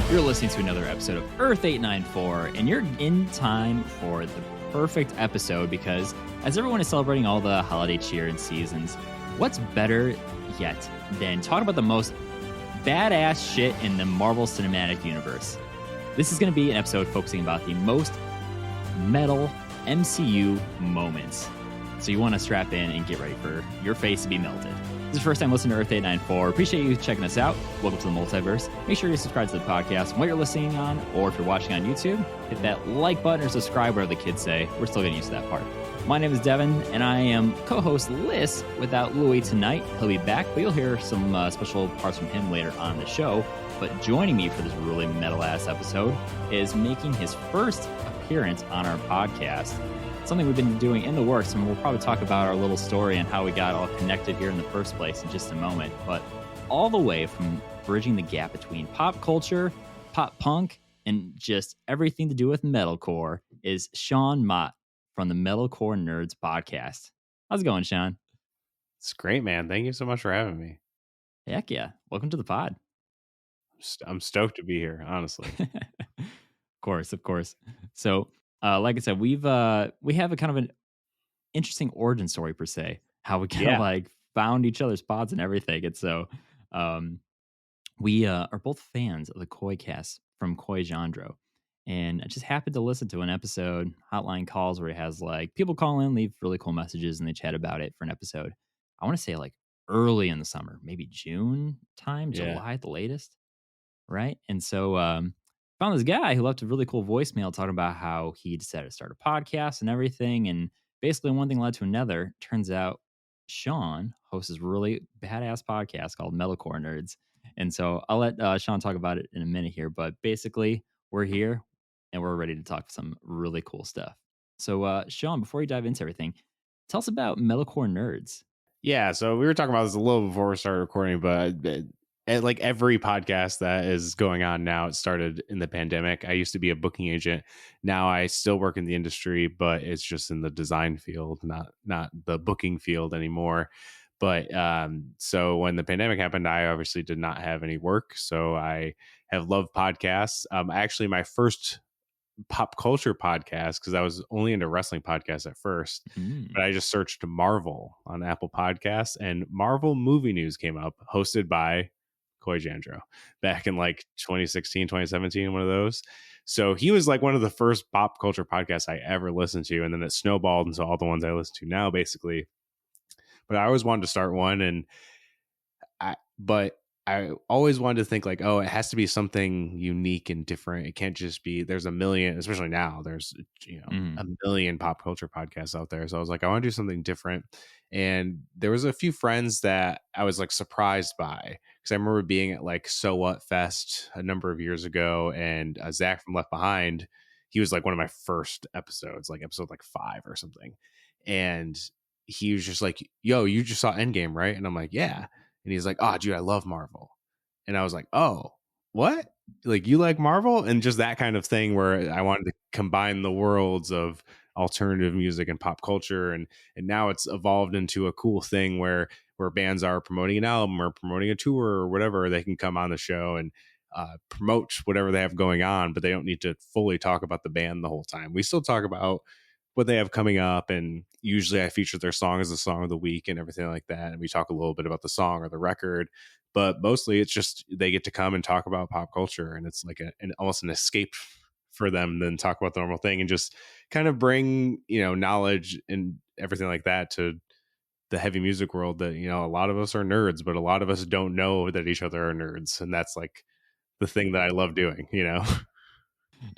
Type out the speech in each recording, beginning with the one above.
You're listening to another episode of Earth 894, and you're in time for the perfect episode because as everyone is celebrating all the holiday cheer and seasons, what's better yet than talk about the most badass shit in the Marvel Cinematic Universe? This is going to be an episode focusing about the most Metal MCU moments. So you want to strap in and get ready for your face to be melted. This is your first time listening to Earth 894. Appreciate you checking us out. Welcome to the Multiverse. Make sure you subscribe to the podcast and what you're listening on, or if you're watching on YouTube, hit that like button or subscribe, whatever the kids say. We're still getting used to that part. My name is Devin, and I am co-host Liz without Louis tonight. He'll be back, but you'll hear some special parts from him later on in the show. But joining me for this really metal-ass episode is making his first appearance on our podcast. Something we've been doing in the works, and we'll probably talk about our little story and how we got all connected here in the first place in just a moment. But all the way from bridging the gap between pop culture, pop punk, and just everything to do with metalcore is Sean Mott from the Metalcore Nerds podcast. How's it going, Sean? It's great, man. Thank you so much for having me. Heck yeah. Welcome to the pod. I'm stoked to be here, honestly. Of course. So, like I said, we have a kind of an interesting origin story per se, how we kind of like found each other's pods and everything. And so, we are both fans of the Koi cast from Koi Jandro. And I just happened to listen to an episode, Hotline Calls, where he has like people call in, leave really cool messages, and they chat about it for an episode. I want to say like early in the summer, maybe June time, July at the latest. Right. And so found this guy who left a really cool voicemail talking about how he decided to start a podcast and everything. And basically one thing led to another. Turns out Sean hosts this really badass podcast called Metalcore Nerds. And so I'll let Sean talk about it in a minute here. But basically, we're here and we're ready to talk some really cool stuff. So, Sean, before you dive into everything, tell us about Metalcore Nerds. Yeah, so we were talking about this a little before we started recording, but like every podcast that is going on now, it started in the pandemic. I used to be a booking agent. Now I still work in the industry, but it's just in the design field, not the booking field anymore. But so when the pandemic happened, I obviously did not have any work. So I have loved podcasts. Actually, my first pop culture podcast, because I was only into wrestling podcasts at first, but I just searched Marvel on Apple Podcasts, and Marvel Movie News came up, hosted by Koi Jandro back in like 2016, 2017, one of those. So he was like one of the first pop culture podcasts I ever listened to, and then it snowballed into all the ones I listen to now, basically. But I always wanted to start one, and I always wanted to think like, oh, it has to be something unique and different. It can't just be, there's a million, especially now, there's, a million pop culture podcasts out there. So I was like, I want to do something different. And there was a few friends that I was like surprised by, because I remember being at like So What Fest a number of years ago, and Zach from Left Behind, he was like one of my first episodes, like episode like 5 or something. And he was just like, yo, you just saw Endgame, right? And I'm like, yeah. And he's like, oh, dude, I love Marvel. And I was like, oh, what? Like, you like Marvel? And just that kind of thing where I wanted to combine the worlds of alternative music and pop culture. And now it's evolved into a cool thing where bands are promoting an album or promoting a tour or whatever. They can come on the show and promote whatever they have going on, but they don't need to fully talk about the band the whole time. We still talk about what they have coming up, and usually I feature their song as the song of the week and everything like that, and we talk a little bit about the song or the record, but mostly it's just they get to come and talk about pop culture, and it's like almost an escape for them than talk about the normal thing, and just kind of bring knowledge and everything like that to the heavy music world that a lot of us are nerds, but a lot of us don't know that each other are nerds, and that's like the thing that I love doing.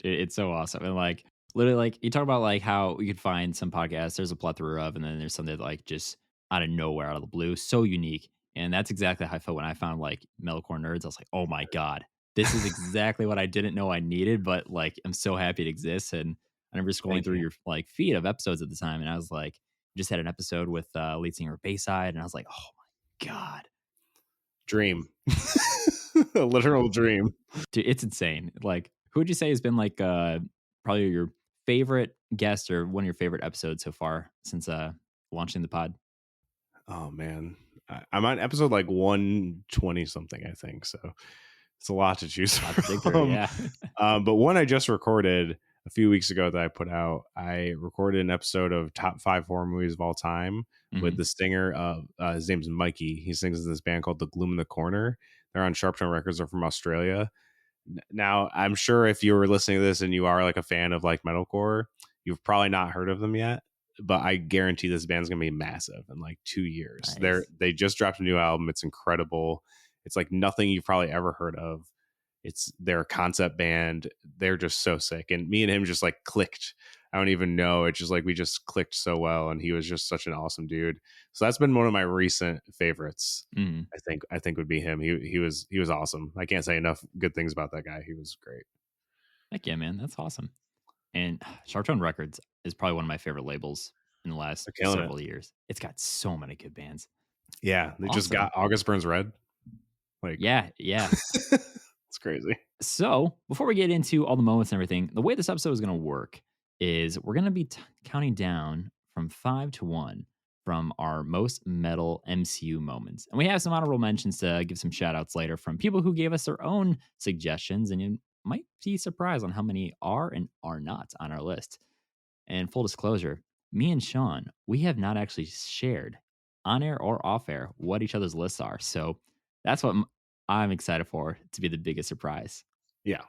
It's so awesome. And like literally, like you talk about like how you could find some podcasts, there's a plethora of, and then there's some that like just out of nowhere, out of the blue, so unique. And that's exactly how I felt when I found like Metalcore Nerds. I was like, oh my God, this is exactly what I didn't know I needed, but like I'm so happy it exists. And I remember scrolling through your like feed of episodes at the time, and I was like, just had an episode with lead singer Bayside, and I was like, oh my God. Dream. A literal dream. Dude, it's insane. Like, who would you say has been like probably your favorite guest or one of your favorite episodes so far since launching the pod? Oh man, I'm on episode like 120 something, I think. So It's a lot to choose Lot to dig through, from. yeah. But one I just recorded a few weeks ago that I put out, I recorded an episode of top 5 horror movies of all time with Mhm. the singer of his name's Mikey. He sings in this band called The Gloom in the Corner. They're on Sharptone Records. They're from Australia. Now, I'm sure if you were listening to this and you are like a fan of like metalcore, you've probably not heard of them yet. But I guarantee this band's gonna be massive in like 2 years. Nice. They just dropped a new album. It's incredible. It's like nothing you've probably ever heard of. It's their concept band. They're just so sick. And me and him just like clicked. I don't even know. It's just like we just clicked so well. And he was just such an awesome dude. So that's been one of my recent favorites. Mhm. I think would be him. He was awesome. I can't say enough good things about that guy. He was great. Heck yeah, man. That's awesome. And Sharptone Records is probably one of my favorite labels in the last They're killing it. several years. It's got so many good bands. Yeah. They just Awesome. got August Burns Red. Like Yeah, yeah. it's crazy. So, before we get into all the moments and everything, the way this episode is going to work is we're going to be counting down from 5 to 1 from our most metal MCU moments. And we have some honorable mentions to give some shout outs later from people who gave us their own suggestions. And you might be surprised on how many are and are not on our list. And full disclosure, me and Sean, we have not actually shared on air or off air what each other's lists are. So, that's what I'm excited for to be the biggest surprise. Yeah.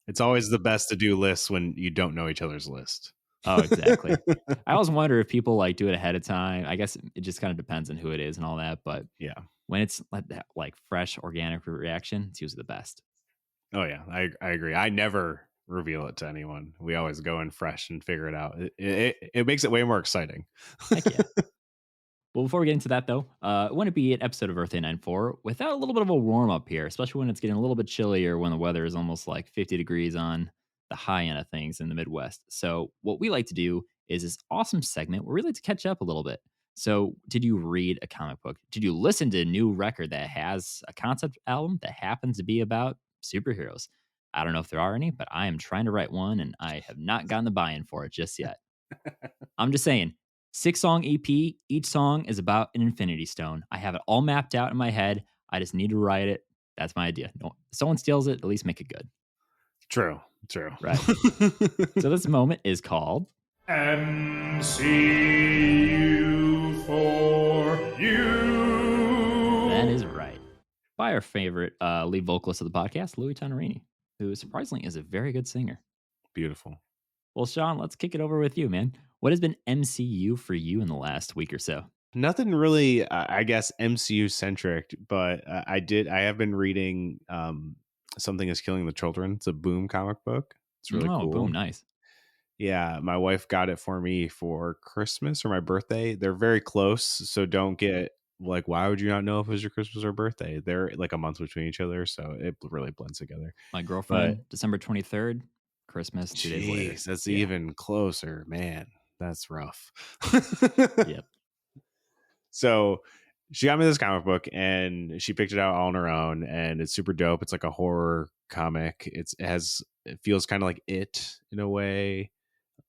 It's always the best to do lists when you don't know each other's list. Oh, exactly. I always wonder if people like do it ahead of time. I guess it just kind of depends on who it is and all that. But Yeah. when it's like that, like fresh, organic reaction, it's usually the best. Oh yeah, I agree. I never reveal it to anyone. We always go in fresh and figure it out. It makes it way more exciting. Heck yeah. Well, before we get into that, though, wouldn't it be an episode of Earth 894 without a little bit of a warm up here, especially when it's getting a little bit chillier when the weather is almost like 50 degrees on the high end of things in the Midwest. So, what we like to do is this awesome segment where we like to catch up a little bit. So, did you read a comic book? Did you listen to a new record that has a concept album that happens to be about superheroes? I don't know if there are any, but I am trying to write one and I have not gotten the buy in for it just yet. I'm just saying, 6-song EP. Each song is about an Infinity Stone. I have it all mapped out in my head. I just need to write it. That's my idea. No, if someone steals it, at least make it good. True. Right. So this moment is called MCU for you. That is right. By our favorite lead vocalist of the podcast, Louis Tonorini, who surprisingly is a very good singer. Beautiful. Well, Sean, let's kick it over with you, man. What has been MCU for you in the last week or so? Nothing really, I guess, MCU centric, but I have been reading Something is Killing the Children. It's a Boom comic book. It's really cool. Boom, nice. Yeah, my wife got it for me for Christmas or my birthday. They're very close, so don't get like, why would you not know if it was your Christmas or birthday? They're like a month between each other, so it really blends together. My girlfriend, December 23rd, Christmas 2 days later. That's even closer, man. That's rough. Yep. So she got me this comic book and she picked it out all on her own, and it's super dope. It's like a horror comic. It feels kind of like It in a way.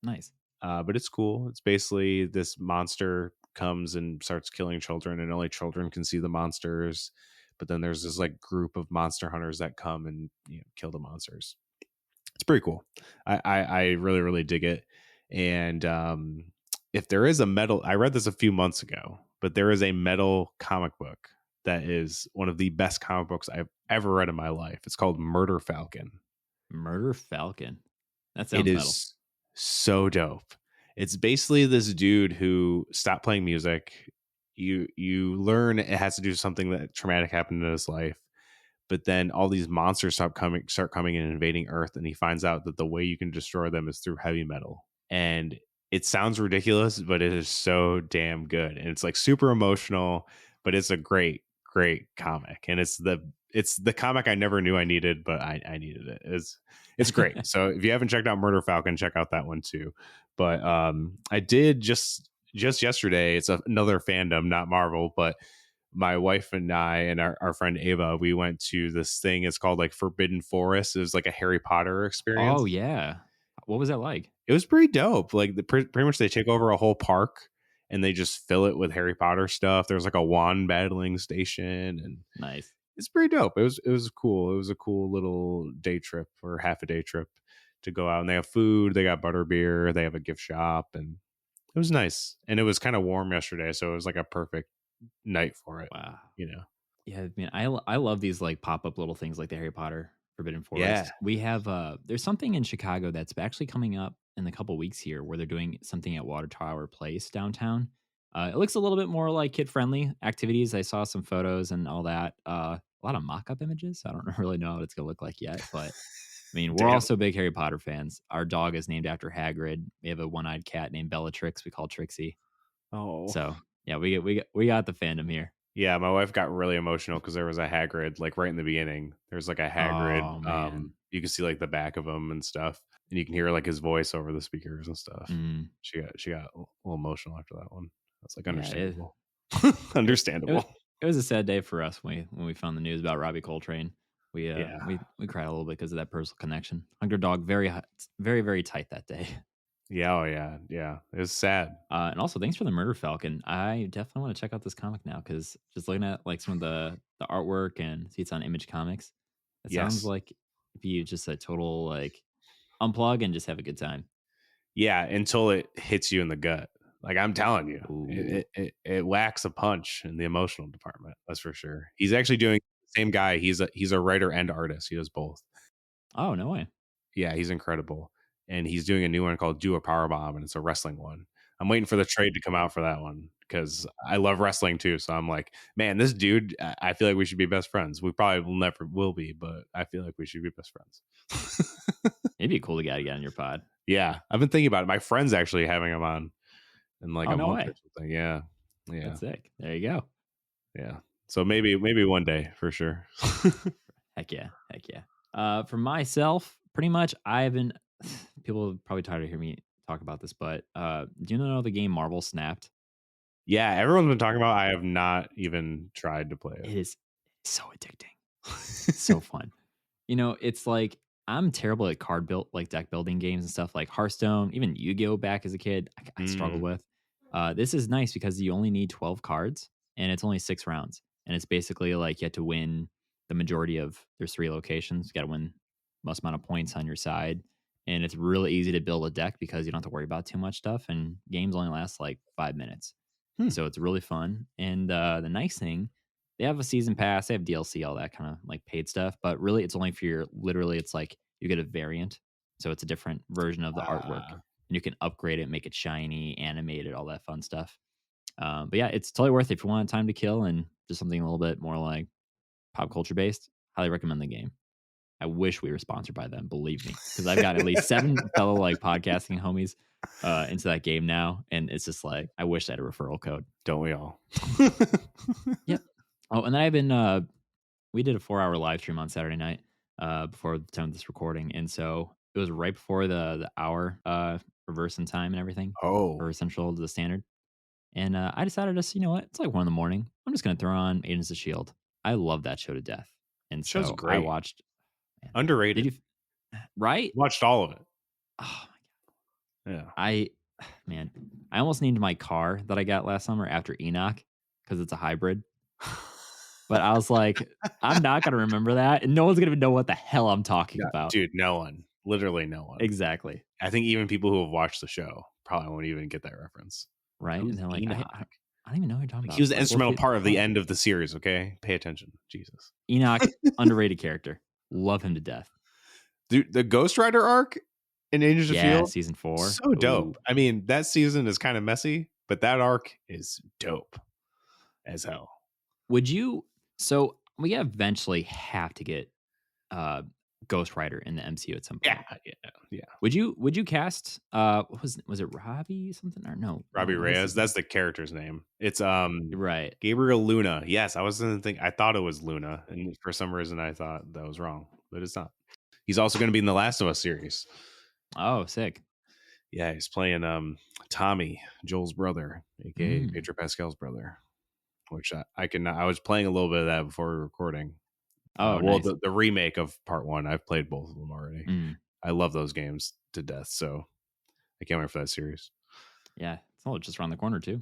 Nice. But it's cool. It's basically this monster comes and starts killing children, and only children can see the monsters. But then there's this like group of monster hunters that come and kill the monsters. It's pretty cool. I really, really dig it. And if there is a metal, I read this a few months ago, but there is a metal comic book that is one of the best comic books I've ever read in my life. It's called Murder Falcon. Murder Falcon. That sounds It is metal. so dope. It's basically this dude who stopped playing music. You learn it has to do something that traumatic happened in his life, but then all these monsters start coming and invading Earth, and he finds out that the way you can destroy them is through heavy metal. And it sounds ridiculous, but it is so damn good, and it's like super emotional, but it's a great comic, and it's the comic I never knew I needed, but I needed it. It's great. So if you haven't checked out Murder Falcon, check out that one too. But I did just yesterday. It's another fandom, not Marvel, but my wife and I and our friend Ava, we went to this thing. It's called like Forbidden Forest. It was like a Harry Potter experience. Oh yeah. What was that like? It was pretty dope. Like pretty much they take over a whole park and they just fill it with Harry Potter stuff. There's like a wand battling station, and Nice. it's pretty dope. It was cool. It was a cool little day trip or half a day trip to go out, and they have food. They got butterbeer. They have a gift shop, and it was nice. And it was kind of warm yesterday, so it was like a perfect night for it. Wow. You know. Yeah, I mean, I love these like pop up little things like the Harry Potter Forbidden Yeah. Forest. We have there's something in Chicago that's actually coming up in a couple weeks here where they're doing something at Water Tower Place downtown. It looks a little bit more like kid friendly activities. I saw some photos and all that. A lot of mock up images. I don't really know what it's gonna look like yet, but I mean, we're Damn. also big Harry Potter fans. Our dog is named after Hagrid. We have a one-eyed cat named Bellatrix. We call Trixie. Oh. So yeah, we got the fandom here. Yeah, my wife got really emotional because there was a Hagrid, like right in the beginning. There's like a Hagrid. Oh man. You can see like the back of him and stuff, and you can hear like his voice over the speakers and stuff. Mm. She got a little emotional after that one. That's like Yeah, understandable. Understandable. It was a sad day for us when we found the news about Robbie Coltrane. We Yeah. we cried a little bit because of that personal connection. Hugged our dog very tight that day. Yeah, oh yeah. It was sad. And also, thanks for the Murder Falcon. I definitely want to check out this comic now because just looking at like some of the artwork and see it's on Image Comics. It sounds Yes. like if you just a total like unplug and just have a good time. Yeah, until it hits you in the gut. Like I'm telling you, Ooh. it lacks a punch in the emotional department. That's for sure. He's actually doing the same guy. He's a writer and artist. He does both. Oh no way! Yeah, he's incredible. And he's doing a new one called Do a Power Bomb, and it's a wrestling one. I'm waiting for the trade to come out for that one because I love wrestling too. So I'm like, man, this dude, I feel like we should be best friends. We probably will never will be, but I feel like we should be best friends. It'd be cool to get on your pod. Yeah, I've been thinking about it. My friend's actually having him on in like a no month way. or something. Yeah. That's sick. There you go. Yeah. So maybe one day for sure. Heck yeah. For myself, pretty much I've been people are probably tired of hearing me talk about this, but do you know the game Marvel Snapped? Yeah, everyone's been talking about. I have not even tried to play it. It is so addicting. So fun. It's like I'm terrible at deck building games and stuff like Hearthstone, even Yu-Gi-Oh back as a kid, I struggled with. This is nice because you only need 12 cards and it's only 6 rounds. And it's basically like you have to win the majority of there's 3 locations. You got to win most amount of points on your side. And it's really easy to build a deck because you don't have to worry about too much stuff. And games only last like 5 minutes. So it's really fun. And the nice thing, they have a season pass, they have DLC, all that kind of like paid stuff. But really, it's only for it's like you get a variant. So it's a different version of the artwork. And you can upgrade it, make it shiny, animate it, all that fun stuff. But yeah, it's totally worth it if you want time to kill and just something a little bit more like pop culture based. Highly recommend the game. I wish we were sponsored by them, believe me, because I've got at least 7 fellow like podcasting homies into that game now, and it's just like I wish I had a referral code. Don't we all? Yep. Oh, and then I've been we did a 4-hour live stream on Saturday night before the time of this recording, and so it was right before the hour reverse in time and everything. Or central to the standard. And I decided you know what? It's like 1 in the morning. I'm just gonna throw on Agents of S.H.I.E.L.D. I love that show to death. And Show's so great. I watched. Man, underrated. Did you right? Watched all of it. Oh my god. Yeah. I almost named my car that I got last summer after Enoch because it's a hybrid. But I was like, I'm not gonna remember that, and no one's gonna even know what the hell I'm talking about. Dude, no one. Literally no one. Exactly. I think even people who have watched the show probably won't even get that reference. Right? Who's And they're like, Enoch? I don't even know what you're talking about. He was an Like, instrumental part of the end of the series, okay? Pay attention. Jesus. Enoch, underrated character. Love him to death. Dude, the Ghost Rider arc in Agents of S.H.I.E.L.D. season 4. So dope. I mean, that season is kind of messy, but that arc is dope as hell. So we eventually have to get Ghost Rider in the MCU at some point. Yeah. Would you cast was it Robbie something or no? Robbie Reyes, that's the character's name. It's right. Gabriel Luna. Yes, I thought it was Luna, and for some reason I thought that was wrong, but it's not. He's also going to be in the Last of Us series. Oh, sick. Yeah, he's playing Tommy, Joel's brother, aka Pedro Pascal's brother. Which I was playing a little bit of that before we were recording. Oh, well, nice. the remake of part 1, I've played both of them already. I love those games to death, so I can't wait for that series. Yeah, it's all just around the corner too.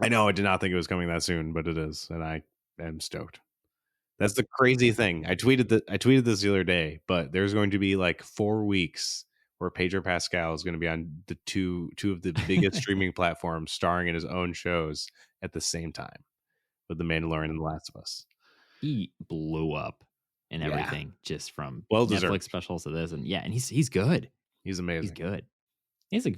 I know, I did not think it was coming that soon, but it is, and I am stoked. That's the crazy thing. I tweeted this the other day, but there's going to be like 4 weeks where Pedro Pascal is going to be on the two of the biggest streaming platforms, starring in his own shows at the same time, with The Mandalorian and The Last of Us. He blew up in Yeah. everything, just from Well Netflix deserved. specials to this, and he's good. He's amazing. He's good. He's a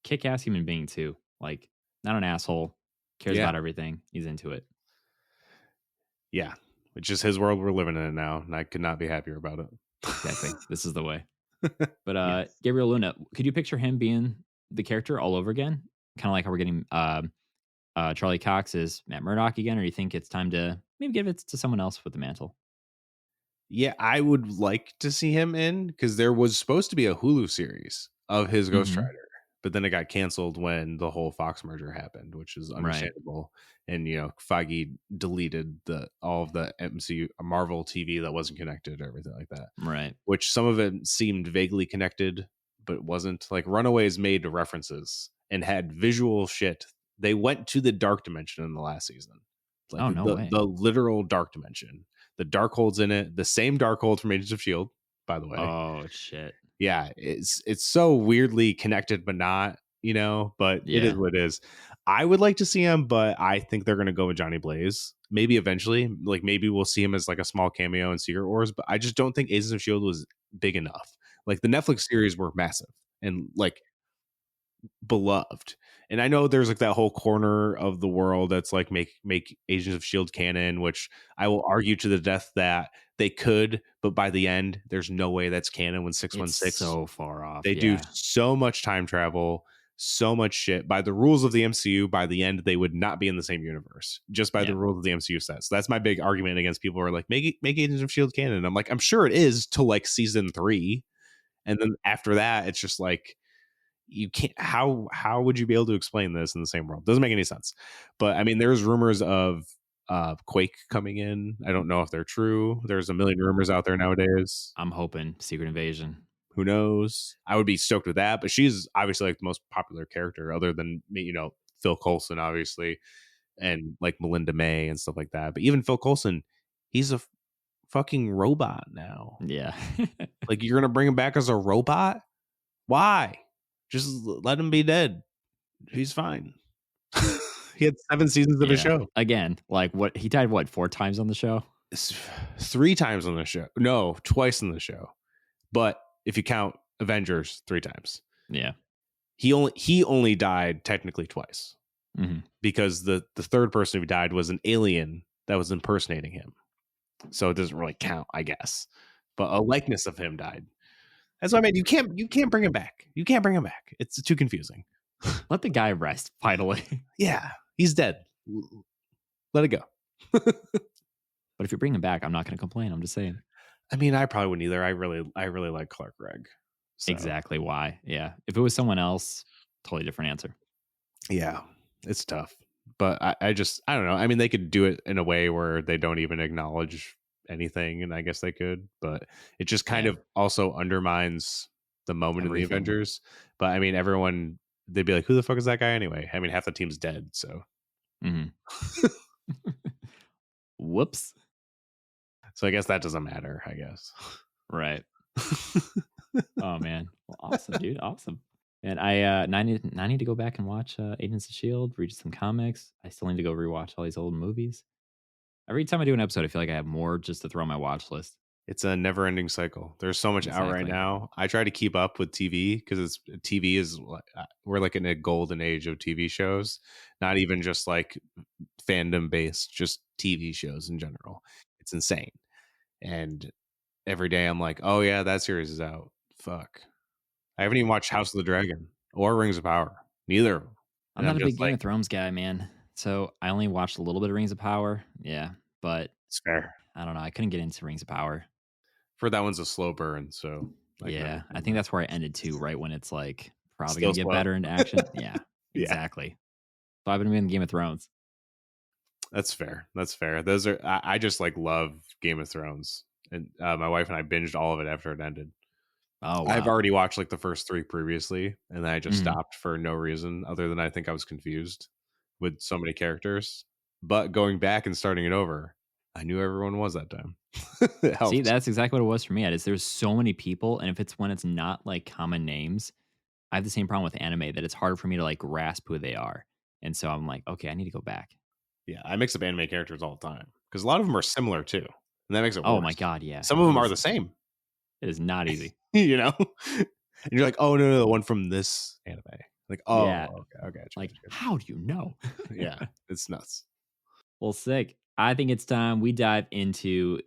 kick-ass human being too. Like, not an asshole. Cares about everything. He's into it. Yeah, it's just his world we're living in now, and I could not be happier about it. Exactly. This is the way. But yes. Gabriel Luna, could you picture him being the character all over again? Kind of like how we're getting Charlie Cox as Matt Murdock again, or do you think it's time to maybe give it to someone else with the mantle? Yeah, I would like to see him in, because there was supposed to be a Hulu series of his Ghost Rider, but then it got canceled when the whole Fox merger happened, which is understandable. Right. And Feige deleted all of the MCU Marvel TV that wasn't connected, or everything like that. Right. Which some of it seemed vaguely connected, but wasn't. Like Runaways made references and had visual shit. They went to the dark dimension in the last season. Like no way. The literal dark dimension. The Darkhold's in it. The same Darkhold from Agents of S.H.I.E.L.D., by the way. Oh, shit. Yeah, it's so weirdly connected, but not, but it is what it is. I would like to see him, but I think they're going to go with Johnny Blaze. Maybe eventually. Like, maybe we'll see him as like a small cameo in Secret Wars, but I just don't think Agents of S.H.I.E.L.D. was big enough. Like, the Netflix series were massive and like beloved, and I know there's like that whole corner of the world that's like make Agents of S.H.I.E.L.D. canon, which I will argue to the death that they could, but by the end there's no way that's canon when 616 it's so far off. They do so much time travel, so much shit. By the rules of the MCU, by the end they would not be in the same universe, just by the rules of the MCU sets. So that's my big argument against people who are like, make Agents of S.H.I.E.L.D. canon. I'm like, I'm sure it is till like season 3, and then after that it's just like, you can't. How would you be able to explain this in the same world? Doesn't make any sense. But I mean, there's rumors of Quake coming in. I don't know if they're true. There's a million rumors out there nowadays. I'm hoping Secret Invasion. Who knows? I would be stoked with that. But she's obviously like the most popular character, other than Phil Coulson, obviously, and like Melinda May and stuff like that. But even Phil Coulson, he's a fucking robot now. Yeah. Like, you're gonna bring him back as a robot? Why? Just let him be dead. He's fine. He had 7 seasons of a show. Again, like he died 4 times on the show? 3 times on the show. No, twice on the show. But if you count Avengers, 3 times. Yeah. He only died technically twice. Mm-hmm. Because the third person who died was an alien that was impersonating him. So it doesn't really count, I guess. But a likeness of him died. That's what I mean. You can't bring him back. You can't bring him back. It's too confusing. Let the guy rest, finally. Yeah, he's dead. Let it go. But if you bring him back, I'm not going to complain. I'm just saying. I mean, I probably wouldn't either. I really like Clark Gregg. So. Exactly why. Yeah. If it was someone else, totally different answer. Yeah, it's tough. But I don't know. I mean, they could do it in a way where they don't even acknowledge anything, and I guess they could, but it just kind of also undermines the moment of the Avengers. But I mean, everyone, they'd be like, who the fuck is that guy anyway? I mean, half the team's dead, so whoops. So I guess that doesn't matter, I guess. Right. Oh man, well, awesome, dude. Awesome. And I need to go back and watch Agents of S.H.I.E.L.D., read some comics. I still need to go rewatch all these old movies. Every time I do an episode, I feel like I have more just to throw on my watch list. It's a never-ending cycle. There's so much out right now. I try to keep up with TV because TV is, we're like in a golden age of TV shows. Not even just like fandom-based, just TV shows in general. It's insane. And every day I'm like, oh yeah, that series is out. Fuck. I haven't even watched House of the Dragon or Rings of Power. Neither. I'm not a big Game of Thrones guy, man. So I only watched a little bit of Rings of Power. Yeah, but it's fair. I don't know. I couldn't get into Rings of Power. For that one's a slow burn, so yeah, I think that's where I ended too. Right when it's like probably gonna get better into action. Yeah, exactly. So I've been in Game of Thrones. That's fair. That's fair. Those are I just like love Game of Thrones, and my wife and I binged all of it after it ended. Oh, wow. I've already watched like the first 3 previously, and then I just stopped for no reason other than I think I was confused with so many characters. But going back and starting it over, I knew everyone was that time. It See, helped. that's exactly what it was for me. There's so many people, and if it's when it's not like common names, I have the same problem with anime that it's harder for me to like grasp who they are. And so I'm like, okay, I need to go back. Yeah, I mix up anime characters all the time because a lot of them are similar too, and that makes it Oh my worse. god, yeah. Some of them are the same, It is not easy. you know? And you're like, "Oh, no, the one from this anime." Like, Yeah. "Oh, okay, gotcha, Like, gotcha, how do you know? gotcha." Yeah, it's nuts. Well, sick. I think it's time we dive into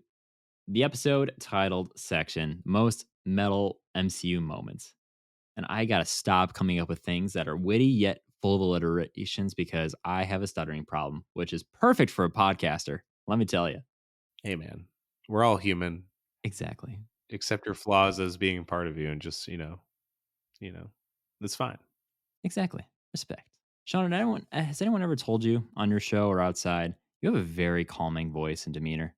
the episode titled section Most Metal MCU Moments. And I got to stop coming up with things that are witty yet full of alliterations because I have a stuttering problem, which is perfect for a podcaster. Let me tell you. Hey, man, we're all human. Exactly. Accept your flaws as being part of you and just, it's fine. Exactly. Respect. Sean, has anyone ever told you on your show or outside, you have a very calming voice and demeanor?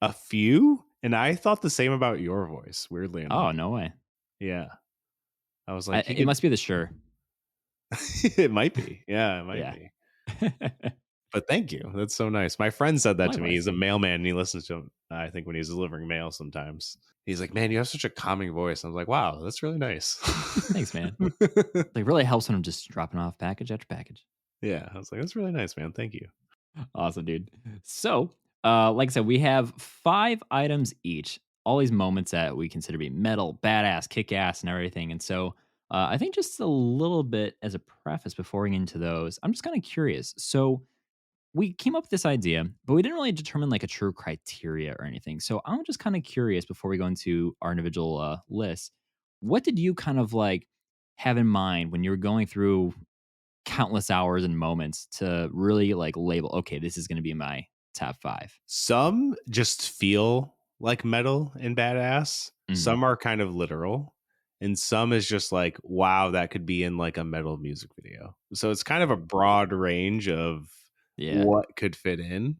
A few, and I thought the same about your voice, weirdly enough. Oh, no way. Yeah. I was like, It must be the sure. It might be. Yeah, it might Yeah. be. But thank you. That's so nice. My friend said that to me. Likewise. He's a mailman and he listens to him, I think, when he's delivering mail sometimes. He's like, "Man, you have such a calming voice." I was like, "Wow, that's really nice." Thanks, man. Like, really helps when I'm just dropping off package after package. Yeah. I was like, "That's really nice, man. Thank you." Awesome, dude. So, like I said, we have 5 items each. All these moments that we consider to be metal, badass, kick ass, and everything. And so, I think just a little bit as a preface before we get into those, I'm just kind of curious. So, we came up with this idea, but we didn't really determine like a true criteria or anything. So, I'm just kind of curious before we go into our individual lists. What did you kind of like have in mind when you were going through countless hours and moments to really like label, okay, this is going to be my top 5? Some just feel like metal and badass. Mhm. Some are kind of literal. And some is just like, wow, that could be in like a metal music video. So it's kind of a broad range of Yeah. what could fit in.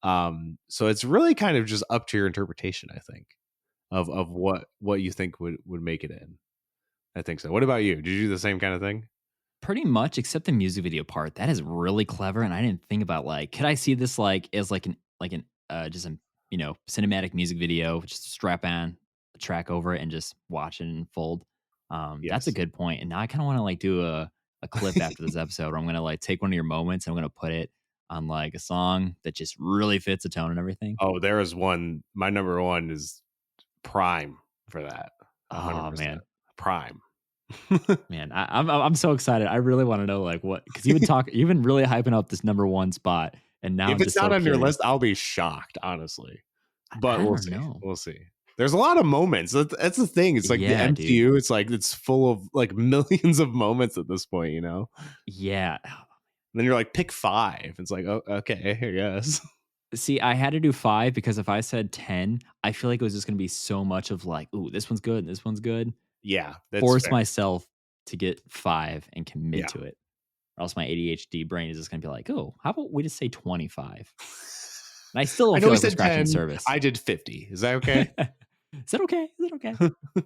So it's really kind of just up to your interpretation, I think, of what you think would make it in. I think so. What about you? Did you do the same kind of thing? Pretty much, except the music video part. That is really clever, and I didn't think about like, could I see this like as like an just a cinematic music video, just strap on a track over it and just watch it unfold. That's a Yes. good point. And now I kind of want to like do a clip after this episode where I'm gonna like take one of your moments and I'm gonna put it on like a song that just really fits the tone and everything. Oh, there is one. My number one is Prime for that. Oh 100%. man. Prime. Man, I'm so excited. I really want to know like what, because you've been really hyping up this number one spot, and now If I'm it's just not so on your curious. list, I'll be shocked, honestly. But I we'll don't see. know. We'll see. There's a lot of moments. That's the thing. It's like the Yeah, dude. MCU. It's like it's full of like millions of moments at this point. Yeah. And then you're like, pick 5. It's like, oh, okay, I guess. See, I had to do 5 because if I said 10, I feel like it was just gonna be so much of like, ooh, this one's good, this one's good. Yeah, that's Force fair. myself to get 5 and commit Yeah. to it. Or else my ADHD brain is just gonna be like, oh, how about we just say 25? And I still I don't know feel we like we're said scratching 10. the surface. I did 50. Is that okay? Is that okay? Is that okay?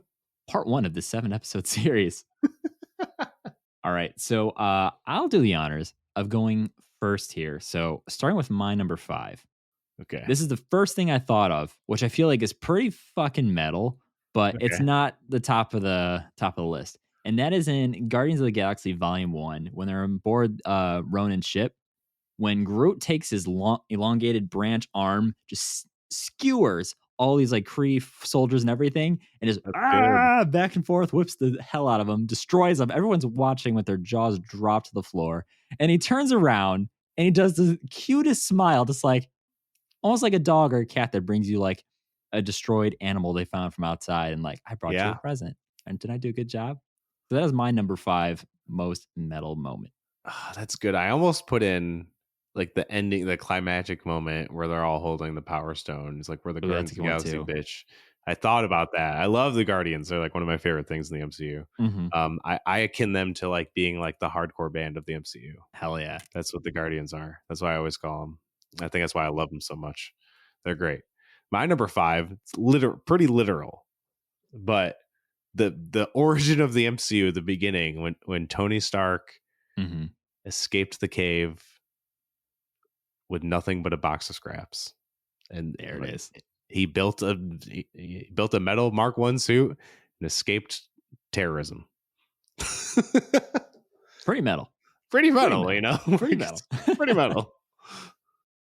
Part 1 of this 7-episode series. All right. So I'll do the honors of going first here. So starting with my number 5. Okay. This is the first thing I thought of, which I feel like is pretty fucking metal, but it's Okay. not the top of the list. And that is in Guardians of the Galaxy Volume 1 when they're on board Ronan's ship. When Groot takes his elongated branch arm, just skewers all these like Kree soldiers and everything, and just That's good. back and forth, whips the hell out of them, destroys them. Everyone's watching with their jaws dropped to the floor, and he turns around and he does the cutest smile, just like almost like a dog or a cat that brings you like a destroyed animal they found from outside, and like, I brought you a Yeah. present, and did I do a good job? So that is my number 5 most metal moment. That's good. I almost put in like the ending, the climactic moment where they're all holding the Power Stone. It's like where the Ooh, that's Guardians a of good the one Galaxy too. bitch. I thought about that. I love the Guardians. They're like one of my favorite things in the MCU. Mm-hmm. I akin them to like being like the hardcore band of the MCU. Hell yeah. That's what the Guardians are. That's why I always call them. I think that's why I love them so much. They're great. My number 5, it's pretty literal, but the origin of the MCU, the beginning, when Tony Stark Mm-hmm. escaped the cave with nothing but a box of scraps. and There it is. He built a metal Mark I suit and escaped terrorism. Pretty metal. Pretty metal, you know? Pretty metal. Pretty metal.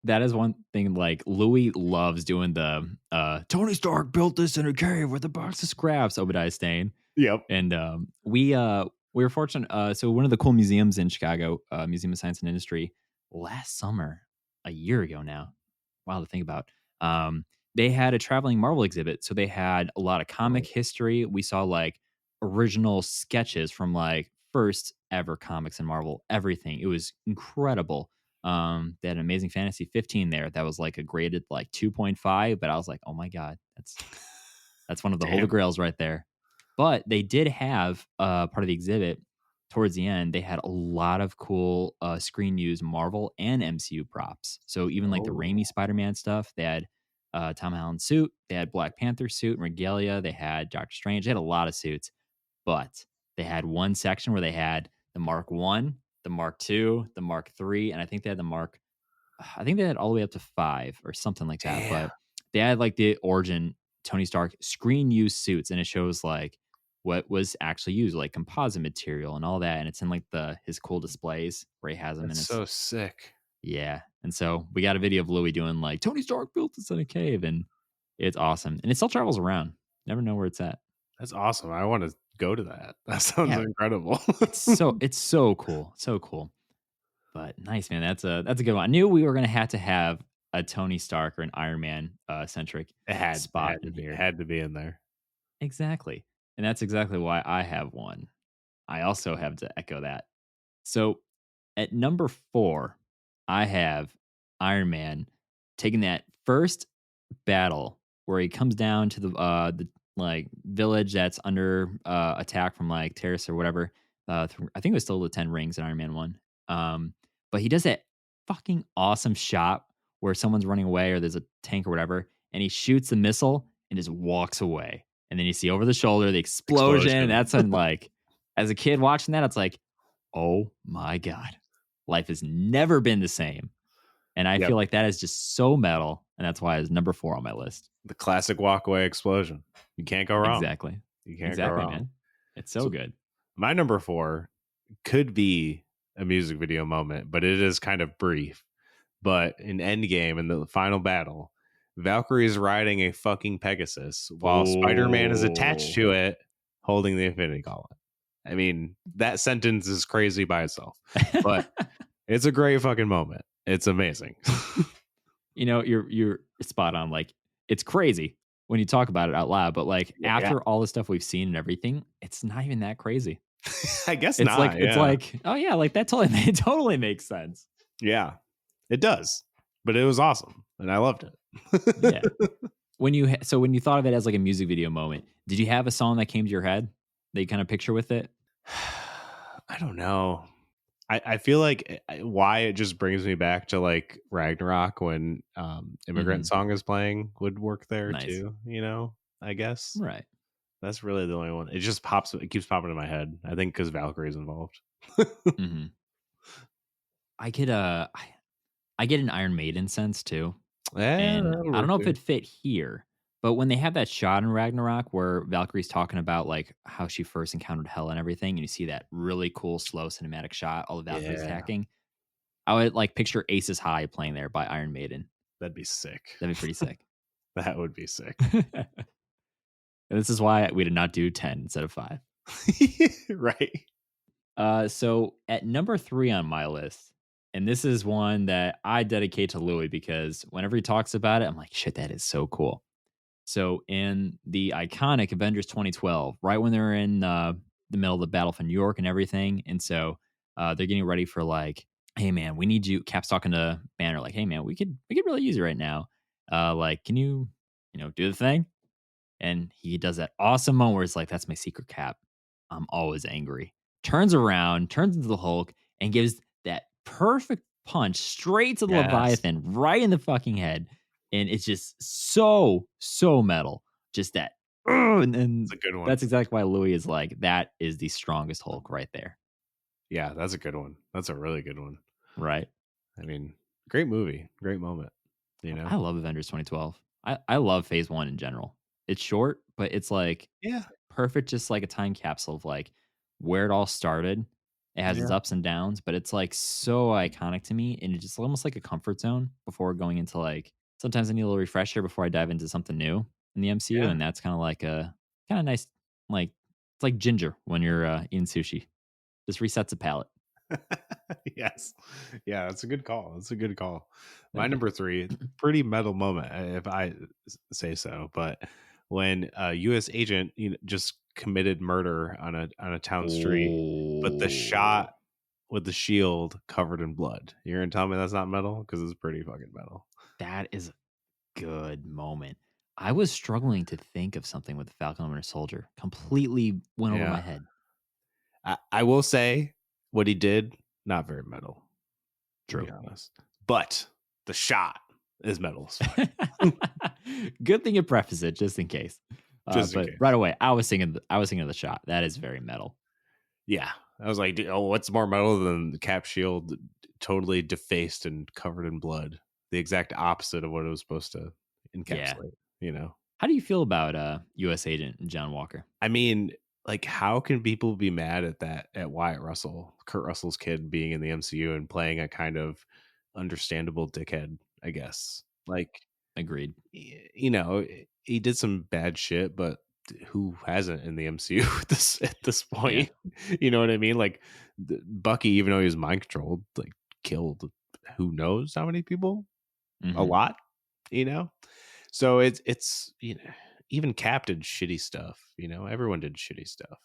That is one thing, like, Louis loves doing the Tony Stark built this in a cave with a box of scraps, Obadiah Stane. Yep. And we were fortunate. So one of the cool museums in Chicago, Museum of Science and Industry, last summer, a year ago now, wild to think about, they had a traveling Marvel exhibit. So they had a lot of comic history. We saw like original sketches from like first ever comics in Marvel, everything. It was incredible. They had an Amazing Fantasy 15 there that was like a graded like 2.5, but I was like, oh my God, that's one of the holy grails right there. But they did have part of the exhibit towards the end. They had a lot of cool screen use Marvel and MCU props. So even like the Raimi Spider-Man stuff, they had Tom Holland's suit, they had Black Panther suit and regalia, they had Doctor Strange, they had a lot of suits, but they had one section where they had the Mark 1, the Mark 2, the Mark 3, and I think they had all the way up to 5 or something like that. But they had like the origin Tony Stark screen use suits, and it shows like what was actually used, like composite material and all that. And it's in like his cool displays where he has them. That's so sick. Yeah. And so we got a video of Louis doing like Tony Stark built this in a cave, and it's awesome. And it still travels around. Never know where it's at. That's awesome. I want to go to that. That sounds incredible. it's so cool. So cool. But nice, man. That's a good one. I knew we were gonna have to have a Tony Stark or an Iron Man centric spot in here. It had to be in there. Exactly. And that's exactly why I have one. I also have to echo that. So at number 4, I have Iron Man taking that first battle where he comes down to the like village that's under attack from like terrorists or whatever. I think it was still the 10 Rings in Iron Man 1. But he does that fucking awesome shot where someone's running away or there's a tank or whatever, and he shoots the missile and just walks away. And then you see over the shoulder the explosion. And that's when, like, as a kid watching that, it's like, oh my God, life has never been the same. And I feel like that is just so metal. And that's why it's number 4 on my list. The classic walkaway explosion. You can't go wrong. Exactly. You can't go wrong. Man. It's so good. My number 4 could be a music video moment, but it is kind of brief. But in Endgame, in the final battle, Valkyrie is riding a fucking Pegasus while Spider-Man is attached to it, holding the Infinity Gauntlet. I mean, that sentence is crazy by itself, but it's a great fucking moment. It's amazing. You know, you're spot on. Like, it's crazy when you talk about it out loud, but like after all the stuff we've seen and everything, it's not even that crazy. I guess it's not. Like, it's like, oh yeah, like that totally makes sense. Yeah, it does. But it was awesome, and I loved it. Yeah. When you thought of it as like a music video moment, did you have a song that came to your head that you kind of picture with it? I don't know. I feel like why it just brings me back to like Ragnarok when Immigrant Song is playing would work there too. You know, I guess. Right. That's really the only one. It just pops. It keeps popping in my head. I think because Valkyrie's involved. I get an Iron Maiden sense too. Yeah, and I don't know if it fit here, but when they have that shot in Ragnarok where Valkyrie's talking about like how she first encountered hell and everything, and you see that really cool slow cinematic shot, all the Valkyries attacking, I would like picture Aces High playing there by Iron Maiden. That'd be sick. That'd be pretty sick. That would be sick. And this is why we did not do 10 instead of 5. Right. So at number 3 on my list, and this is one that I dedicate to Louis because whenever he talks about it, I'm like, shit, that is so cool. So in the iconic Avengers 2012, right when they're in the middle of the battle for New York and everything, and so they're getting ready for like, hey man, we need you. Cap's talking to Banner like, hey man, we could really use you right now. Like, can you do the thing? And he does that awesome moment where it's like, that's my secret, Cap. I'm always angry. Turns around, turns into the Hulk, and gives that perfect punch straight to the Leviathan, right in the fucking head. And it's just so metal. Just that. And that's a good one. That's exactly why Louis is like, that is the strongest Hulk right there. Yeah, that's a good one. That's a really good one. Right. I mean, great movie. Great moment. you know? I love Avengers 2012. I love Phase 1 in general. It's short, but it's, like, Yeah. perfect, just like a time capsule of, like, where it all started. It has its Yeah. ups and downs, but it's, like, so iconic to me, and it's just almost like a comfort zone before going into, like sometimes I need a little refresher before I dive into something new in the MCU, Yeah. and that's kinda like a kinda nice, like it's like ginger when you're, eating sushi. Just resets the palate. Yes. Yeah, that's a good call. That's a good call. My Thank you. number 3, pretty metal moment, if I say so, but when a US agent, just committed murder on a town street, but the Oh, shot with the shield covered in blood. You're gonna tell me that's not metal? Because it's pretty fucking metal. that is a good moment. I was struggling to think of something with the Falcon and Winter Soldier. Completely went over my Yeah. head. I will say what he did, not very metal, to be True. honest. But the shot is metal as fuck. Good thing you preface it just in case. Just in But case. right away, I was thinking of the shot. That is very metal. Yeah. I was like, oh, what's more metal than the cap shield totally defaced and covered in blood? The exact opposite of what it was supposed to Yeah. encapsulate, you know? How do you feel about U.S. Agent John Walker? I mean, like, how can people be mad at that, at Wyatt Russell, Kurt Russell's kid, being in the MCU and playing a kind of understandable dickhead, I guess? Like, Agreed. he did some bad shit, but who hasn't in the MCU at this Yeah. point? You know what I mean? Like, Bucky, even though he was mind controlled, like, killed who knows how many people? A Hmm. lot, you know? So it's even Cap did shitty stuff, everyone did shitty stuff.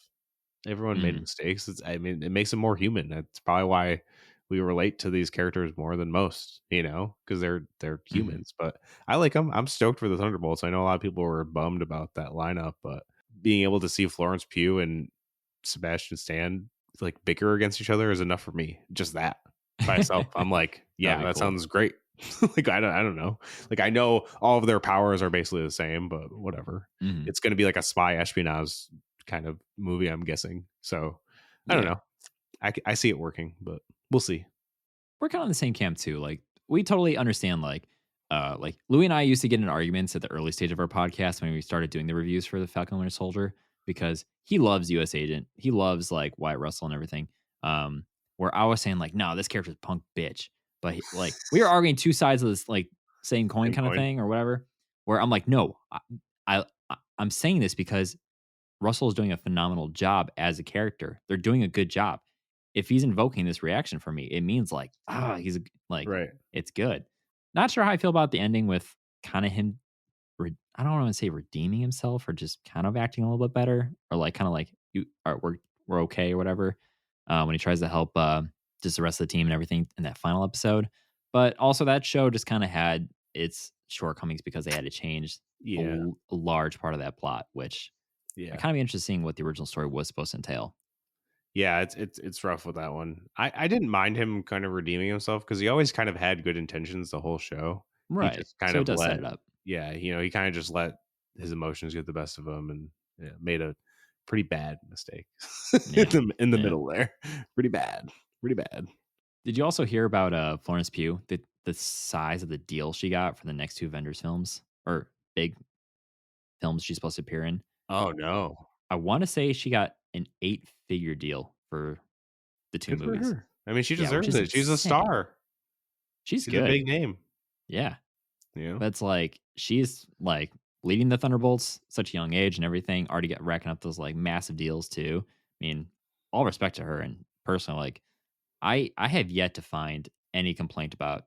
Everyone made Hmm. mistakes. I mean, it makes them more human. That's probably why we relate to these characters more than most, because they're Hmm. humans. But I like them. I'm stoked for the Thunderbolts. I know a lot of people were bummed about that lineup, but being able to see Florence Pugh and Sebastian Stan like bicker against each other is enough for me. Just that by itself, I'm like, That'd yeah, be that cool. sounds great. Like, I don't know. Like, I know all of their powers are basically the same, but whatever. Hmm. It's going to be like a spy espionage kind of movie, I'm guessing. So I don't Yeah. know. I see it working, but we'll see. We're kind of in the same camp too. Like we totally understand like Louis and I used to get in arguments at the early stage of our podcast when we started doing the reviews for the Falcon and Winter Soldier because he loves US Agent. He loves like Wyatt Russell and everything. Where I was saying like, no, this character's a punk bitch. But like we were arguing two sides of this like same coin Same kind of coin. thing or whatever. Where I'm like, no, I'm saying this because Russell is doing a phenomenal job as a character. They're doing a good job. If he's invoking this reaction from me, it means like, like Right. it's good. Not sure how I feel about the ending with kind of him. I don't want to say redeeming himself or just kind of acting a little bit better or like kind of like you are we're okay or whatever. When he tries to help just the rest of the team and everything in that final episode, but also that show just kind of had its shortcomings because they had to change Yeah. a large part of that plot, which I Yeah. kind of be interested in what the original story was supposed to entail. Yeah, it's rough with that one. I didn't mind him kind of redeeming himself because he always kind of had good intentions the whole show. He Right. just kind So it of does set let, it up. yeah, he kind of just let his emotions get the best of him, and yeah, made a pretty bad mistake in Yeah. the Yeah. middle there. Pretty bad, pretty bad. Did you also hear about Florence Pugh, the size of the deal she got for the next two Avengers films or big films she's supposed to appear in? Oh no, I want to say she got an 8-figure deal for the two good for movies. her. I mean, she Yeah, which deserves is it. She's a insane. star. She's She's a good. big name. Yeah. You know. That's like she's like leading the Thunderbolts such a young age and everything, already get racking up those like massive deals too. I mean, all respect to her and personally, like I have yet to find any complaint about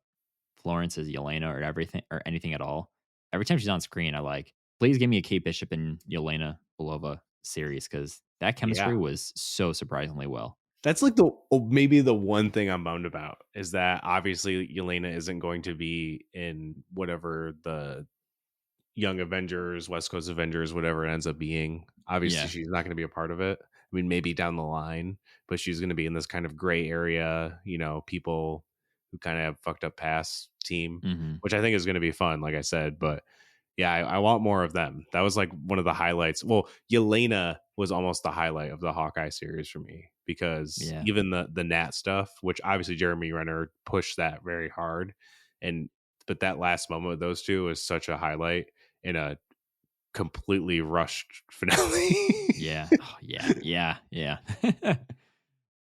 Florence as Yelena or everything or anything at all. Every time she's on screen, I like, please give me a Kate Bishop and Yelena Belova series because that Yeah. chemistry was so surprisingly well. That's like maybe the one thing I'm bummed about is that obviously Yelena isn't going to be in whatever the Young Avengers, West Coast Avengers, whatever it ends up being. Obviously, Yeah. she's not going to be a part of it. I mean, maybe down the line, but she's going to be in this kind of gray area, people who kind of have fucked up past team, Hmm. which I think is going to be fun, like I said. But yeah, I want more of them. That was like one of the highlights. Well, Yelena was almost the highlight of the Hawkeye series for me because Yeah. even the Nat stuff, which obviously Jeremy Renner pushed that very hard, and but that last moment with those two was such a highlight in a completely rushed finale. Yeah. Oh, yeah.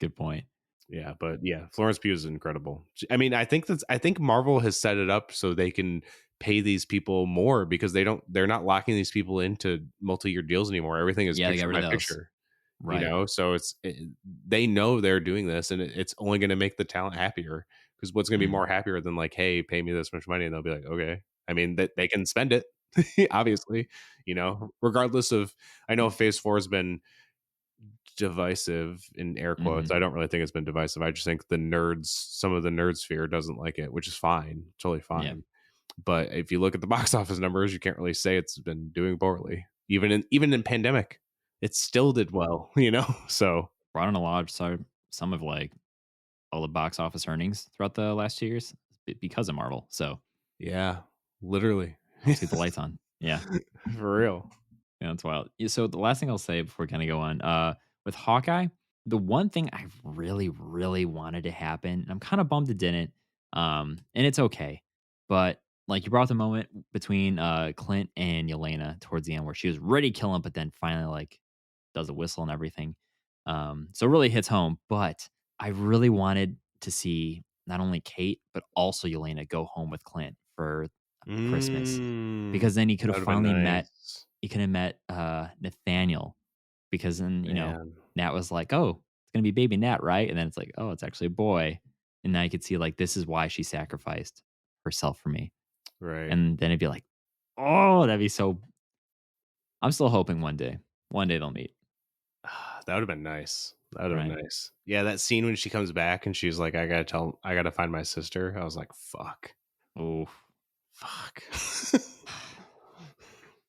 Good point. Yeah, but yeah, Florence Pugh is incredible. I mean, I think Marvel has set it up so they can pay these people more because they're not locking these people into multi-year deals anymore. Everything is Yeah, they got picture rid by of those. picture. Right. So they know they're doing this, and it's only going to make the talent happier, because what's going to be more happier than like, hey, pay me this much money, and they'll be like, okay. I mean, that they can spend it, obviously, regardless of. I know Phase 4 has been divisive in air quotes. I don't really think it's been divisive. I just think some of the nerd sphere doesn't like it, which is fine, totally fine. Yeah. But if you look at the box office numbers, you can't really say it's been doing poorly. Even in pandemic, it still did well, So Brought in a lot of some of like all the box office earnings throughout the last 2 years because of Marvel. So yeah, literally. helps keep the lights on. Yeah. For real. Yeah, that's wild. Yeah, so the last thing I'll say before we kind of go on, with Hawkeye, the one thing I really, really wanted to happen, and I'm kind of bummed it didn't, and it's okay, but like you brought the moment between Clint and Yelena towards the end where she was ready to kill him, but then finally like does a whistle and everything. So it really hits home. But I really wanted to see not only Kate but also Yelena go home with Clint for Christmas, because then he could That have would have been finally met nice. he could have met Nathaniel, because then, Man. Nat was like, "Oh, it's gonna be baby Nat, right?" And then it's like, "Oh, it's actually a boy." And now you could see like this is why she sacrificed herself for me. Right. And then it'd be like, "Oh, that'd be so." I'm still hoping one day they'll meet. That would have been nice. That would have Right? been nice. Yeah, that scene when she comes back and she's like, I gotta find my sister. I was like, fuck. Oh, Fuck.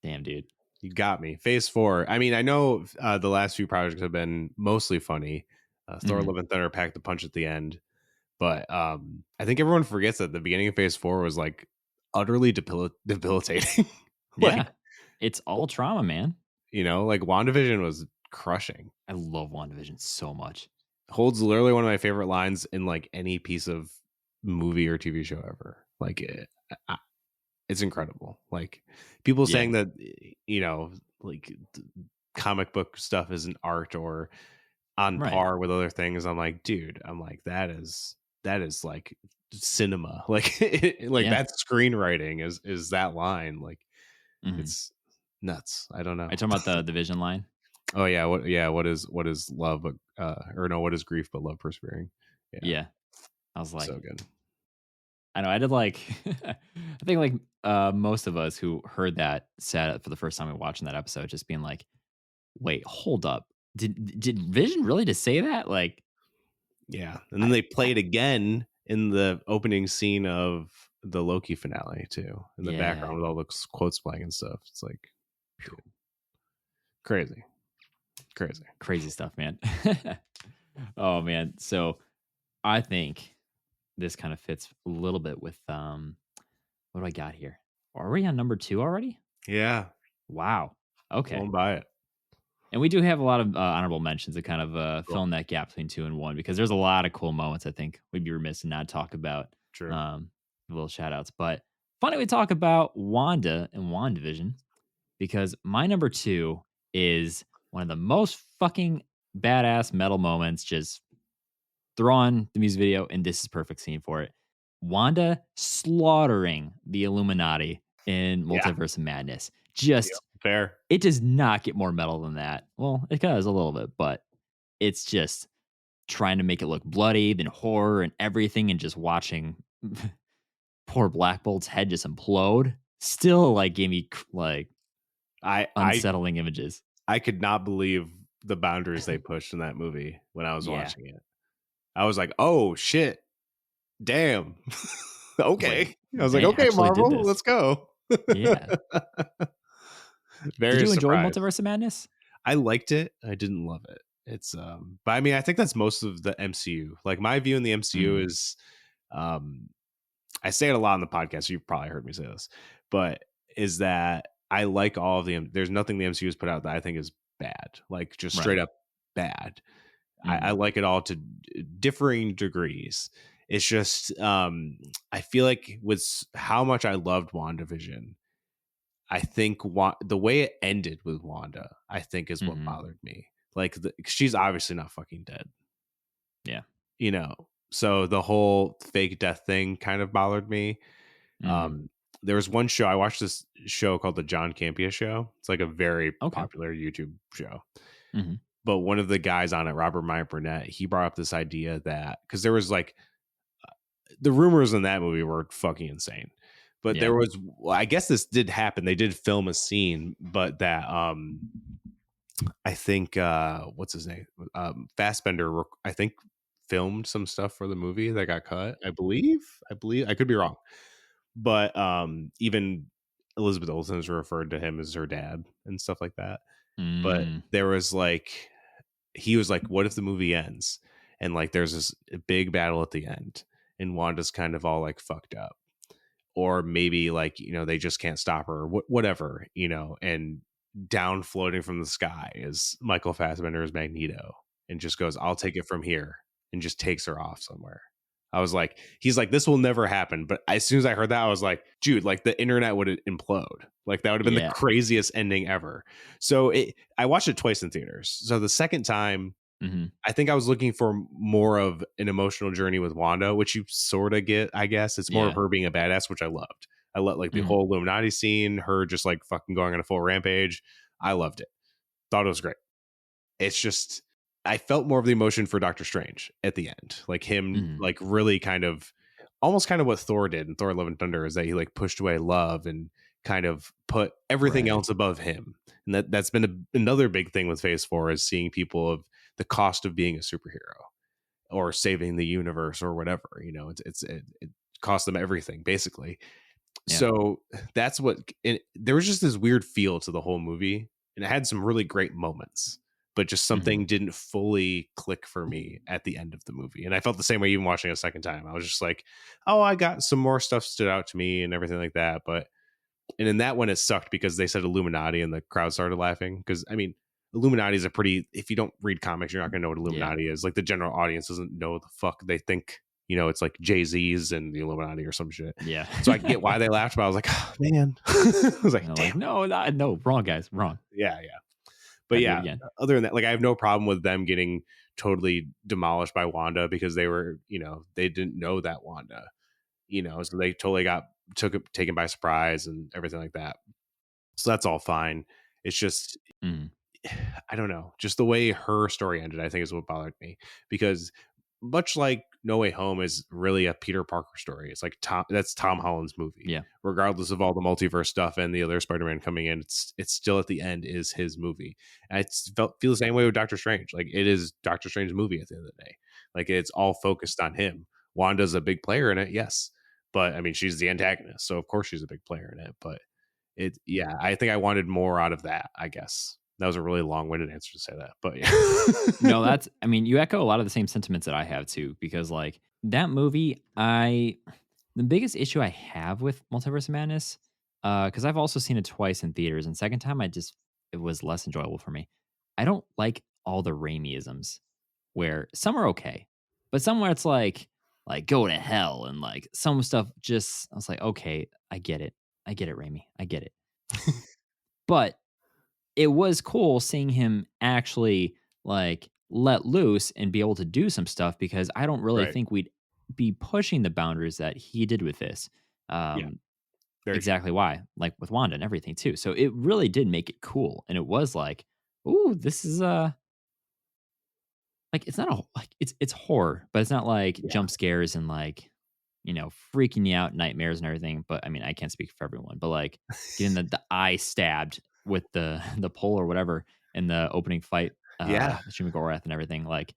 damn, dude. You got me. Phase 4. I mean, I know the last few projects have been mostly funny. Thor Mhm. Love and Thunder packed the punch at the end. But I think everyone forgets that the beginning of Phase 4 was like utterly debilitating. Like, Yeah, it's all trauma, man. like WandaVision was crushing. I love WandaVision so much. Holds literally one of my favorite lines in like any piece of movie or TV show ever. Like it's incredible. Like people Yeah, saying that, like comic book stuff isn't art or on right. par with other things. I'm like, dude, that is like cinema. Like like Yeah. that screenwriting is that line. Like Mhm. it's nuts. I don't Are know. you talking about the Vision line? Oh yeah, what is love but or no, what is grief but love persevering? Yeah, Yeah. I was like, so good. I know I did like I think like most of us who heard that said it for the first time watching that episode, just being like, wait, hold up. Did Vision really just say that? Like Yeah, and then I, they I play it again in the opening scene of the Loki finale too, in the yeah, background with all the quotes playing and stuff. It's like, dude, crazy, crazy. crazy stuff, man. Oh man. So I think this kind of fits a little bit with what do I got here? Are we on number 2 already? Yeah, Wow. Okay. going by it. And we do have a lot of honorable mentions to kind of fill Cool. in that gap between 2 and 1, because there's a lot of cool moments I think we'd be remiss to not talk about. True. Um, little shout outs. But funny we talk about Wanda and WandaVision, because my number 2 is one of the most fucking badass metal moments. Just throw on the music video, and this is perfect scene for it. Wanda slaughtering the Illuminati in Yeah, Multiverse of Madness. yep. Just Fair. it does not get more metal than that. Well, it does a little bit, but it's just trying to make it look bloody, then horror and everything, and just watching poor Black Bolt's head just implode still like gave me like I I unsettling images. I could not believe the boundaries they pushed in that movie when I was Yeah. watching it. I was like, oh shit, damn. Wait, Okay. I was like, they okay, actually did Marvel, this. let's go. Yeah. Did Very you enjoy surprised. Multiverse of Madness? I liked it. I didn't love it. It's but I mean, I think that's most of the MCU. Like my view in the MCU Mm, is um I say it a lot on the podcast, so you've probably heard me say this, but is that I like all of there's nothing the MCU has put out that I think is bad. Like just straight right. up bad. I Mhm. like it all to differing degrees. It's just I feel like with how much I loved WandaVision, I think the way it ended with Wanda, I think is what bothered me. Like she's obviously not fucking dead. Yeah. You know, so the whole fake death thing kind of bothered me. There was one show I watched, this show called the John Campea Show. It's like a very popular YouTube show. But one of the guys on it, Robert Meyer Burnett, he brought up this idea that because there was like the rumors in that movie were fucking insane. But there was, well, I guess this did happen. They did film a scene, but that I think what's his name? Fassbender, I think, filmed some stuff for the movie that got cut. I believe I could be wrong. But even Elizabeth Olsen has referred to him as her dad and stuff like that. But there was like, he was like, what if the movie ends and like there's this big battle at the end and Wanda's kind of all like fucked up, or maybe like, you know, they just can't stop her, or whatever, you know, and down floating from the sky is Michael Fassbender's Magneto and just goes, I'll take it from here, and just takes her off somewhere. I was like, he's like, this will never happen. But as soon as I heard that, I was like, dude, like the internet would implode. Like that would have been the craziest ending ever. So I watched it twice in theaters. So the second time, I think I was looking for more of an emotional journey with Wanda, which you sort of get, I guess. It's more of her being a badass, which I loved. I loved like the whole Illuminati scene, her just like fucking going on a full rampage. I loved it. Thought it was great. It's just, I felt more of the emotion for Doctor Strange at the end. Like him, like really kind of, almost kind of what Thor did in Thor Love and Thunder, is that he like pushed away love and kind of put everything else above him. And that's been another big thing with Phase 4, is seeing people of the cost of being a superhero or saving the universe or whatever, you know, it cost them everything basically. So that's what there was, just this weird feel to the whole movie, and it had some really great moments, but just something didn't fully click for me at the end of the movie. And I felt the same way even watching it a second time. I was just like, oh, I got some more stuff stood out to me and everything like that. But, and in that one, it sucked because they said Illuminati and the crowd started laughing. Because, I mean, Illuminati is a pretty, if you don't read comics, you're not going to know what Illuminati is. Like the general audience doesn't know what the fuck they think. You know, it's like Jay-Z's and the Illuminati or some shit. Yeah. So I get why they laughed, but I was like, oh, man. I was like, damn. Like, no, wrong, guys, wrong. Yeah. But yeah, other than that, like I have no problem with them getting totally demolished by Wanda, because they were, you know, they didn't know that Wanda, you know, so they totally got taken by surprise and everything like that. So that's all fine. It's just, I don't know, just the way her story ended, I think is what bothered me, because much like No Way Home is really a Peter Parker story. It's like that's Tom Holland's movie. Yeah. Regardless of all the multiverse stuff and the other Spider-Man coming in, it's still at the end is his movie. And I feel the same way with Doctor Strange. Like it is Doctor Strange's movie at the end of the day. Like it's all focused on him. Wanda's a big player in it, yes. But I mean, she's the antagonist, so of course she's a big player in it. But I think I wanted more out of that, I guess. That was a really long-winded answer to say that, but yeah. No, I mean, you echo a lot of the same sentiments that I have too, because like that movie, the biggest issue I have with Multiverse of Madness, because I've also seen it twice in theaters, and second time it was less enjoyable for me. I don't like all the Raimi-isms, where some are okay, but some where it's like go to hell, and like some stuff just, I was like, okay, I get it, Raimi, I get it. But it was cool seeing him actually like let loose and be able to do some stuff, because I don't really think we'd be pushing the boundaries that he did with this. Exactly why, like with Wanda and everything too. So it really did make it cool. And it was like, ooh, this is like, it's not it's horror, but it's not like jump scares and like, you know, freaking you out, nightmares and everything. But I mean, I can't speak for everyone, but like getting the eye stabbed with the pole or whatever in the opening fight, Shuma Gorath and everything, like,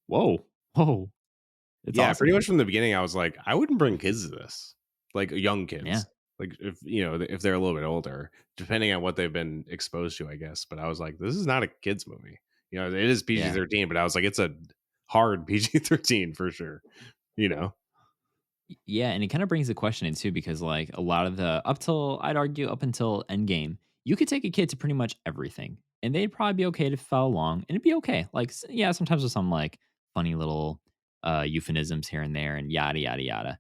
whoa, it's awesome. Pretty much from the beginning, I was like, I wouldn't bring kids to this, like young kids. Yeah. Like if you know, if they're a little bit older, depending on what they've been exposed to, I guess. But I was like, this is not a kids movie. You know, it is PG-13, but I was like, it's a hard PG-13 for sure. You know. Yeah, and it kind of brings the question in too, because like a lot of I'd argue up until Endgame, you could take a kid to pretty much everything, and they'd probably be okay to follow along, and it'd be okay. Like, yeah, sometimes with some like funny little euphemisms here and there and yada yada yada.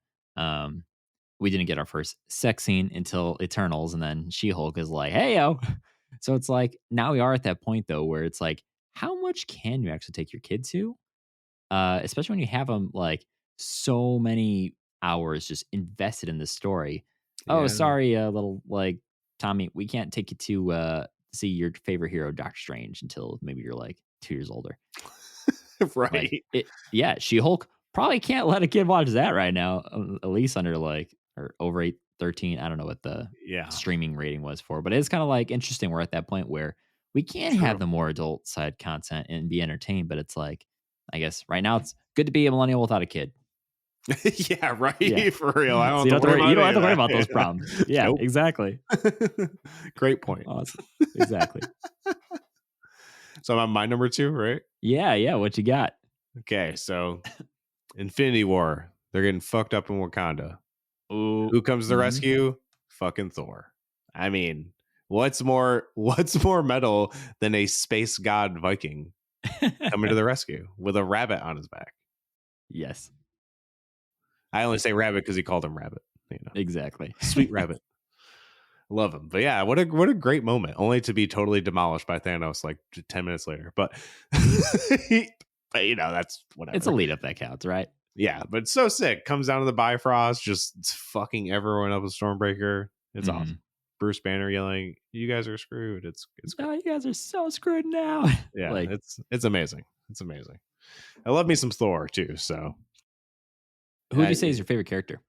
We didn't get our first sex scene until Eternals, and then She-Hulk is like, "Hey yo." So it's like now we are at that point though where it's like, how much can you actually take your kid to? Especially when you have them like so many hours just invested in the story. Oh, Yeah. sorry, little like Tommy, we can't take you to see your favorite hero, Doctor Strange, until maybe you're like 2 years older. Right. Like yeah, She-Hulk probably can't let a kid watch that right now, at least under like or over 13. I don't know what the streaming rating was for, but it's kind of like interesting. We're at that point where we can have the more adult side content and be entertained, but it's like, I guess right now it's good to be a millennial without a kid. Yeah, right. Yeah. For real. I don't So you have to worry you don't have to worry about about those problems. Yeah, Nope. exactly. Great point. Awesome. Exactly. So I'm on my number 2, right? Yeah. What you got? Okay, so Infinity War. They're getting fucked up in Wakanda. Ooh. Who comes to the rescue? Fucking Thor. I mean, what's more metal than a space god Viking coming to the rescue with a rabbit on his back? Yes. I only say rabbit because he called him Rabbit. You know, exactly. Sweet rabbit. Love him. But yeah, what a great moment. Only to be totally demolished by Thanos like 10 minutes later. But, but you know, that's whatever. It's a lead up that counts, right? Yeah, but it's so sick. Comes down to the Bifrost, just fucking everyone up with Stormbreaker. It's awesome. Bruce Banner yelling, "You guys are screwed." It's no, you guys are so screwed now. Yeah, like, it's amazing. It's amazing. I love me some Thor too. So, who would you say is your favorite character?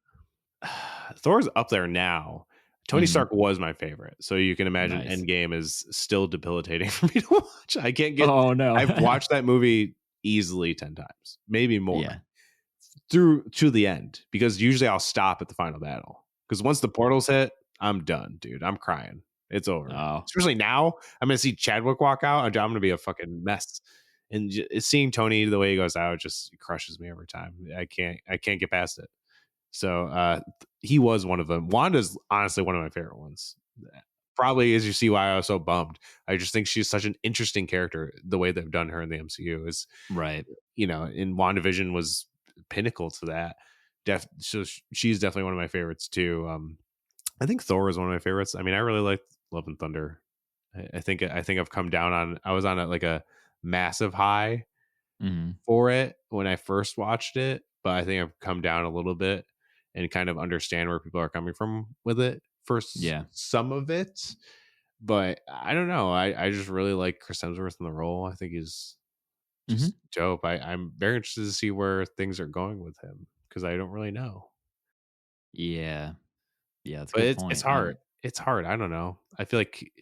Thor's up there now. Tony Stark was my favorite, so you can imagine Endgame is still debilitating for me to watch. I can't get. Oh no, I've watched that movie easily 10 times, maybe more. Yeah. Through to the end, because usually I'll stop at the final battle, because once the portals hit, I'm done, dude. I'm crying. It's over. Especially now, I'm gonna see Chadwick walk out. I'm gonna be a fucking mess. And seeing Tony the way he goes out just crushes me every time. I can't get past it. So he was one of them. Wanda's honestly one of my favorite ones. Probably as you see why I was so bummed. I just think she's such an interesting character. The way they've done her in the MCU is right. You know, in WandaVision was pinnacle to that. So she's definitely one of my favorites too. I think Thor is one of my favorites. I mean, I really like Love and Thunder. I think I've come down on. I was on a massive high for it when I first watched it, but I think I've come down a little bit and kind of understand where people are coming from with it for some of it. But I don't know. I just really like Chris Hemsworth in the role. I think he's just dope. I'm very interested to see where things are going with him because I don't really know. Yeah, that's a but good point. It's hard. It's hard. I don't know. I feel like,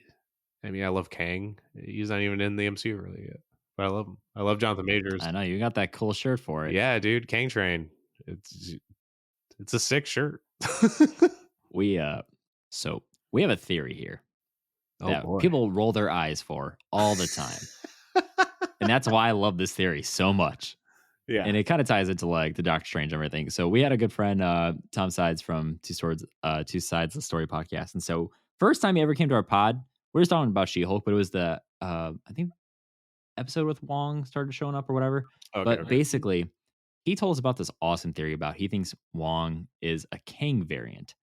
I mean, I love Kang. He's not even in the MCU really yet, but I love him. I love Jonathan Majors. I know you got that cool shirt for it. Yeah, dude, Kang Train. It's a sick shirt. We have a theory here that people roll their eyes for all the time. And that's why I love this theory so much. Yeah. And it kind of ties into like the Doctor Strange and everything. So we had a good friend, Tom Sides from Two Sides the Story podcast. And so first time he ever came to our pod, we were just talking about She-Hulk, but it was the I think episode with Wong started showing up or whatever. Basically, he told us about this awesome theory about he thinks Wong is a Kang variant.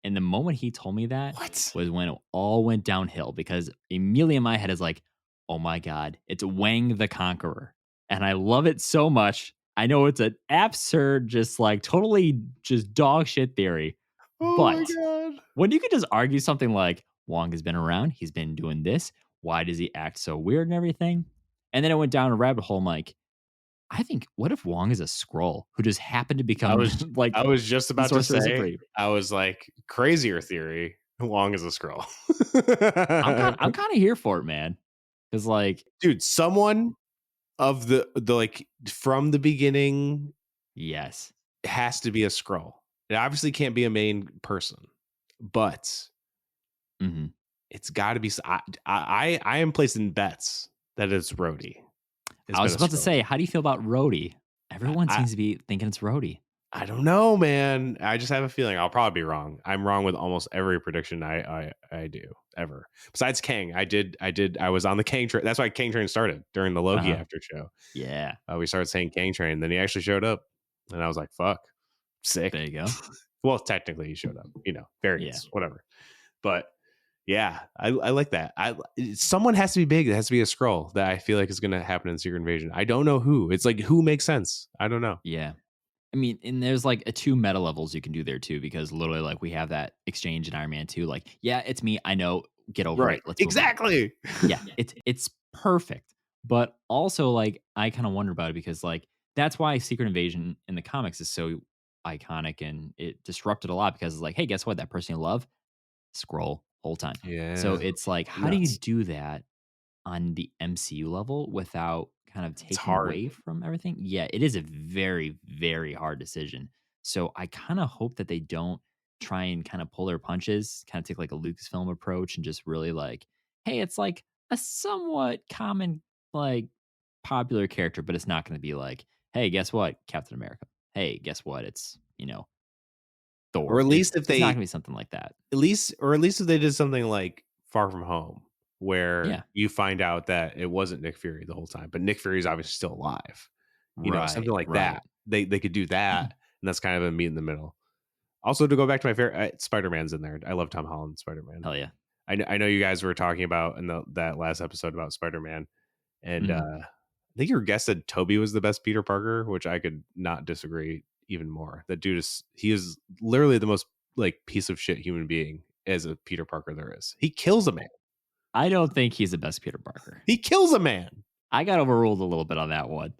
And the moment he told me that was when it all went downhill, because immediately in my head is like, oh my God, it's Wang the Conqueror. And I love it so much. I know it's an absurd, just like totally just dog shit theory. But when you could just argue something like Wong has been around, he's been doing this, why does he act so weird and everything? And then it went down a rabbit hole. I'm like, I think, what if Wong is a Skrull who just happened to become I was just about to say, I was like, crazier theory, Wong is a Skrull. I'm kind of here for it, man. Because like, dude, someone of the like from the beginning, yes, has to be a Skrull. It obviously can't be a main person, but it's got to be. I am placing bets that it's Rhodey. I was about to say, how do you feel about Rhodey? Everyone seems to be thinking it's Rhodey. I don't know, man. I just have a feeling I'll probably be wrong. I'm wrong with almost every prediction I do ever. Besides Kang, I was on the Kang train. That's why Kang Train started during the Loki after show. Yeah, we started saying Kang Train, then he actually showed up. And I was like, fuck, sick. There you go. Well, technically he showed up, variants, whatever. But yeah, I like that. Someone has to be big. It has to be a Skrull that I feel like is going to happen in Secret Invasion. I don't know who. It's like, who makes sense? I don't know. Yeah. I mean, and there's like a 2 meta levels you can do there too, because literally like we have that exchange in Iron Man 2. Like, yeah, it's me. I know. Get over it. Let's move on. Exactly. Yeah, it's perfect. But also like I kind of wonder about it because like that's why Secret Invasion in the comics is so iconic and it disrupted a lot because it's like, hey, guess what? That person you love, scroll whole time. So Yeah. it's like, how do you do that on the MCU level without kind of It's taking hard. away from everything? Yeah, it is a very, very hard decision. So I kind of hope that they don't try and kind of pull their punches, kind of take like a Lucasfilm approach and just really like, hey, it's like a somewhat common, like popular character, but it's not going to be like, hey, guess what? Captain America. Hey, guess what? It's, Or Thor. at least if It's not they going to be something like that. at least if they did something like Far From Home, where Yeah. you find out that it wasn't Nick Fury the whole time, but Nick Fury is obviously still alive. Something like that. They could do that, and that's kind of a meet in the middle. Also, to go back to my favorite, Spider-Man's in there. I love Tom Holland Spider-Man. Hell yeah. I know you guys were talking about in that last episode about Spider-Man, and Mhm. I think your guest said Toby was the best Peter Parker, which I could not disagree even more. That dude he is literally the most like piece of shit human being as a Peter Parker there is. He kills a man. I don't think he's the best Peter Parker. He kills a man. I got overruled a little bit on that one.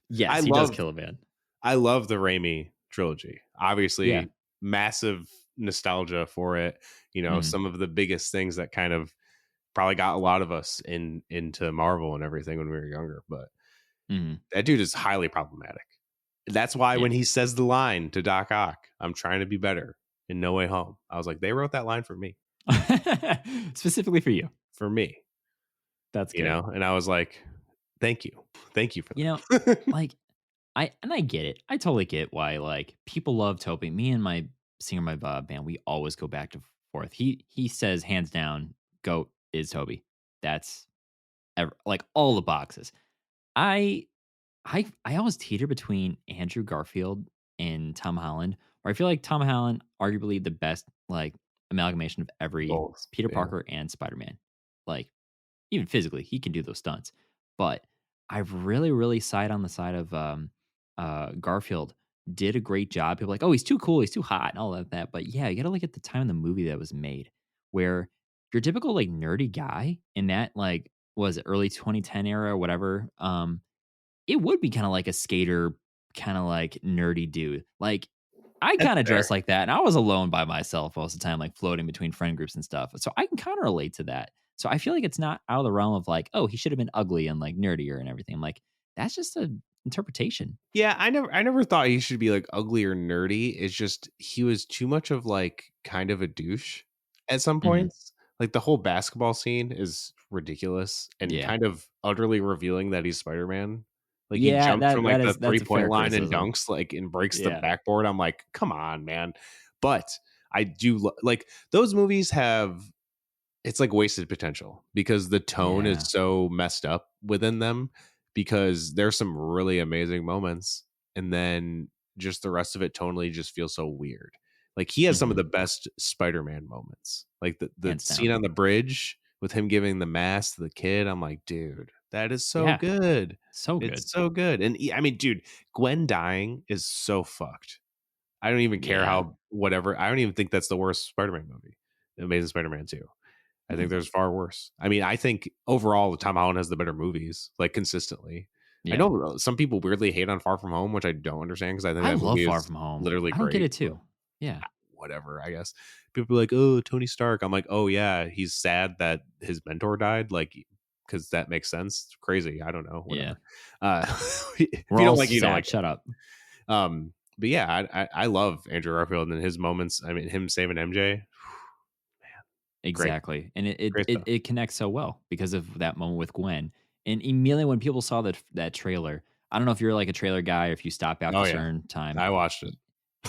Yes, he does kill a man. I love the Raimi trilogy. Obviously, Yeah. massive nostalgia for it. Mhm. Some of the biggest things that kind of probably got a lot of us into Marvel and everything when we were younger. But Mhm. that dude is highly problematic. That's why when he says the line to Doc Ock, "I'm trying to be better," in No Way Home, I was like, they wrote that line for me. Specifically for you. For me. That's good. And I was like, thank you for that. Like I get it. I totally get why like people love Toby. Me and my singer, my band, we always go back and forth. He says hands down, GOAT is Toby. That's like all the boxes. I always teeter between Andrew Garfield and Tom Holland, where I feel like Tom Holland arguably the best like amalgamation of every Both, Peter yeah. Parker and Spider-Man. Like even physically, he can do those stunts. But I've really, really side on the side of Garfield. Did a great job. People are like, oh, he's too cool, he's too hot, and all of that. But yeah, you got to look at the time of the movie that was made, where your typical like nerdy guy in that like was it early 2010 era or whatever. It would be kind of like a skater, kind of like nerdy dude. Like I That's kind of fair. dress like that, and I was alone by myself most of the time, like floating between friend groups and stuff. So I can kind of relate to that. So I feel like it's not out of the realm of like, oh, he should have been ugly and like nerdier and everything. I'm like, that's just an interpretation. Yeah, I never thought he should be like ugly or nerdy. It's just he was too much of like kind of a douche at some Mhm. points. Like the whole basketball scene is ridiculous and Yeah. kind of utterly revealing that he's Spider-Man. Like he Yeah, jumps from like the that's a 3-point fair line and criticism. dunks like and breaks the Yeah. backboard. I'm like, come on, man. But I do like those movies have it's like wasted potential because the tone Yeah. is so messed up within them because there's some really amazing moments and then just the rest of it tonally just feels so weird. Like he has some of Mhm. the best Spider-Man moments. Like the Hands scene down. on the bridge with him giving the mask to the kid. I'm like, dude, that is so Yeah. good. So good. It's so good. And I mean, dude, Gwen dying is so fucked. I don't even care Yeah. how whatever. I don't even think that's the worst Spider-Man movie. Amazing Spider-Man 2. I think there's far worse. I mean, I think overall, Tom Holland has the better movies, like consistently. I Yeah. know some people weirdly hate on Far From Home, which I don't understand because I think I that love movie Far is From Home. literally I don't get great. it too. Yeah. Whatever, I guess. People are like, oh, Tony Stark. I'm like, oh, yeah, he's sad that his mentor died. Like, because that makes sense. It's crazy. I don't know. Whatever. If We're you all don't like it, you don't sad. like Shut up. it. But yeah, I love Andrew Garfield and his moments. I mean, him saving MJ. Exactly. And it Great it stuff. it connects so well because of that moment with Gwen. And immediately when people saw that trailer, I don't know if you're like a trailer guy or if you stop after Oh, a yeah. certain time. I watched it.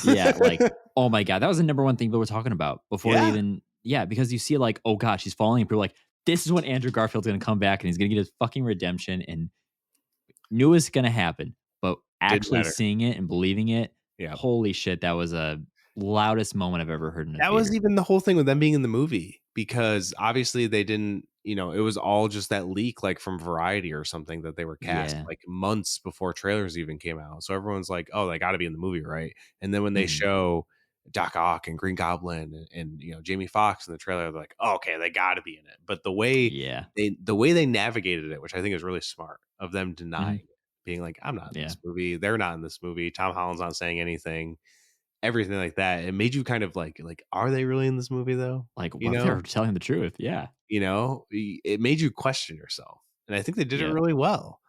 Yeah, like, oh my God, that was the number one thing people were talking about before they Yeah. even, because you see like, oh gosh, he's falling. And people are like, this is when Andrew Garfield's going to come back and he's going to get his fucking redemption and knew it was going to happen. But actually seeing it and believing it, Yeah. holy shit, that was a loudest moment I've ever heard in a That theater. was even the whole thing with them being in the movie, because obviously they didn't, it was all just that leak, like from Variety or something, that they were cast Yeah. like months before trailers even came out. So everyone's like, oh, they got to be in the movie, right? And then when they show Doc Ock and Green Goblin and Jamie Foxx in the trailer, they're like, oh, okay, they got to be in it. But the way they navigated it, which I think is really smart of them denying it, being like, I'm not in this movie. They're not in this movie. Tom Holland's not saying anything. Everything like that, it made you kind of like, are they really in this movie though? Like, what if they're telling the truth? Yeah. It made you question yourself. And I think they did it really well.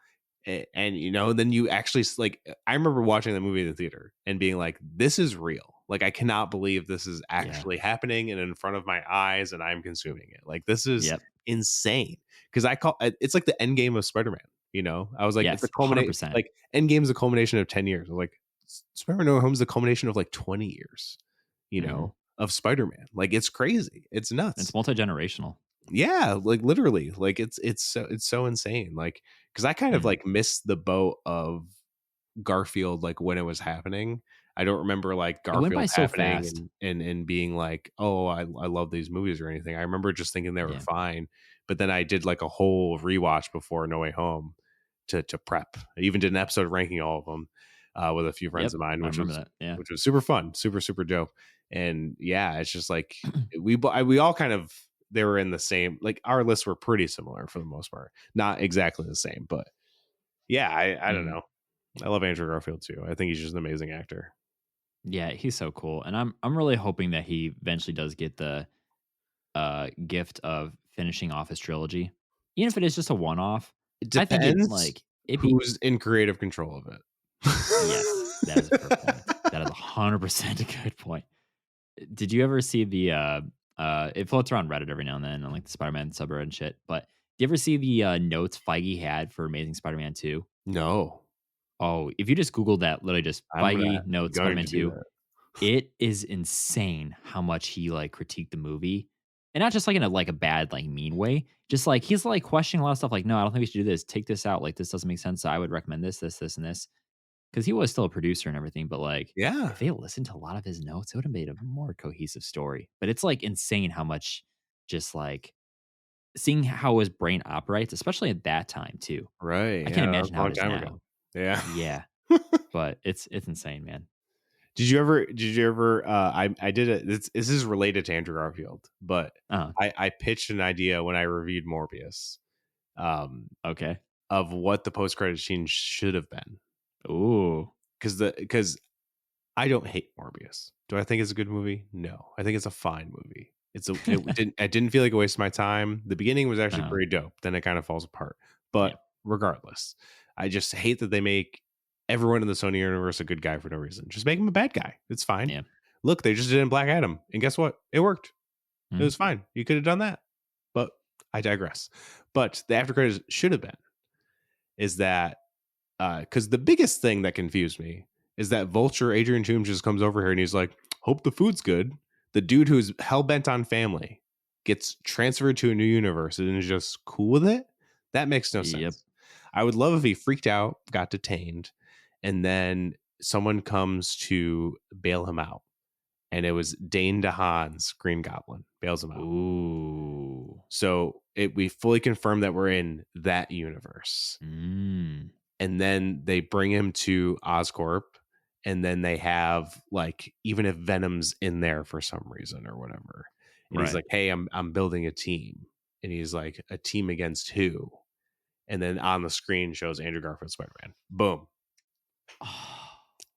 And then you actually, like, I remember watching the movie in the theater and being like, this is real. Like, I cannot believe this is actually happening and in front of my eyes and I'm consuming it. Like, this is insane. Because it's like the end game of Spider-Man. I was like, it's a culmination. 100%. Like, Endgame is a culmination of 10 years. I was like, Spider-Man No Way Home is a culmination of like 20 years, of Spider-Man. Like, it's crazy. It's nuts. It's multi-generational. Yeah, like literally. Like, it's so insane. Like, because I kind of like missed the boat of Garfield, like when it was happening. I don't remember like Garfield happening and being like, oh, I love these movies or anything. I remember just thinking they were fine. But then I did like a whole rewatch before No Way Home to prep. I even did an episode ranking all of them with a few friends of mine, which was super fun, super dope. And yeah, it's just like we all kind of, they were in the same, like our lists were pretty similar for the most part, not exactly the same, but yeah, I don't know. I love Andrew Garfield too. I think he's just an amazing actor. Yeah, he's so cool, and I'm really hoping that he eventually does get the gift of finishing off his trilogy, even if it is just a one-off. It depends who's in creative control of it. Yes, that is a fair point. That is 100% a good point. Did you ever see the it floats around Reddit every now and then on like the Spider-Man subreddit and shit, but did you ever see the notes Feige had for Amazing Spider-Man 2? No. Oh, if you just Google that, literally just Feige notes Spider-Man 2, it is insane how much he like critiqued the movie. And not just like in a bad, like mean way. Just like he's like questioning a lot of stuff like, no, I don't think we should do this. Take this out. Like, this doesn't make sense. So I would recommend this, and this. Because he was still a producer and everything, but like, if they listened to a lot of his notes, it would have made a more cohesive story. But it's like insane how much just like seeing how his brain operates, especially at that time too. Right. I can't imagine how it is now. Ago. Yeah. Yeah. But it's insane, man. Did you ever I did it. This is related to Andrew Garfield, but I pitched an idea when I reviewed Morbius. Okay. Of what the post-credit scene should have been. Ooh. Because I don't hate Morbius. Do I think it's a good movie? No. I think it's a fine movie. I didn't feel like it wasted my time. The beginning was actually pretty dope. Then it kind of falls apart. But regardless, I just hate that they make everyone in the Sony universe a good guy for no reason. Just make him a bad guy. It's fine. Yeah. Look, they just did it in Black Adam. And guess what? It worked. It was fine. You could have done that. But I digress. But the after credits should have been is that because the biggest thing that confused me is that Vulture Adrian Toomes just comes over here and he's like, hope the food's good. The dude who's hell-bent on family gets transferred to a new universe and is just cool with it. That makes no sense. I would love if he freaked out, got detained, and then someone comes to bail him out. And it was Dane DeHaan's Green Goblin bails him out. Ooh. So we fully confirm that we're in that universe. And then they bring him to Oscorp, and then they have like, even if Venom's in there for some reason or whatever, and he's like, hey, I'm building a team, and he's like, a team against who? And then on the screen shows Andrew Garfield Spider-Man. Boom.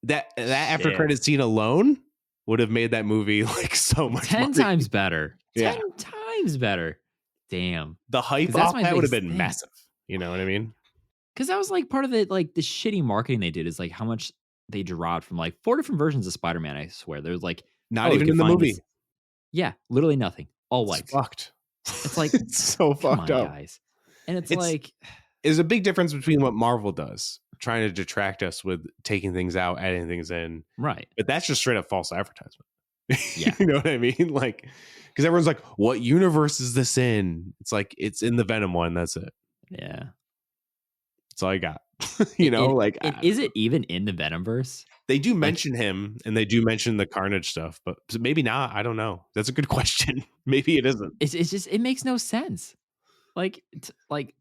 That after credit scene alone would have made that movie like so much 10 money. Times better. Yeah. 10 times better. Damn. The hype off that would have been massive. You know what I mean? Because that was like part of the shitty marketing they did is like how much they dropped from like 4 different versions of Spider-Man. I swear, there's like not even in the movie. Yeah, literally nothing. All white. It's fucked. It's like it's so fucked up, guys. And it's like there's a big difference between what Marvel does, trying to detract us with taking things out, adding things in. Right. But that's just straight up false advertisement. Yeah. You know what I mean? Like, because everyone's like, what universe is this in? It's like, it's in the Venom one. That's it. Yeah. That's all I got. Is it even in the Venomverse? They do mention him, and they do mention the Carnage stuff, but maybe not. I don't know. That's a good question. Maybe it isn't. It's just it makes no sense. Like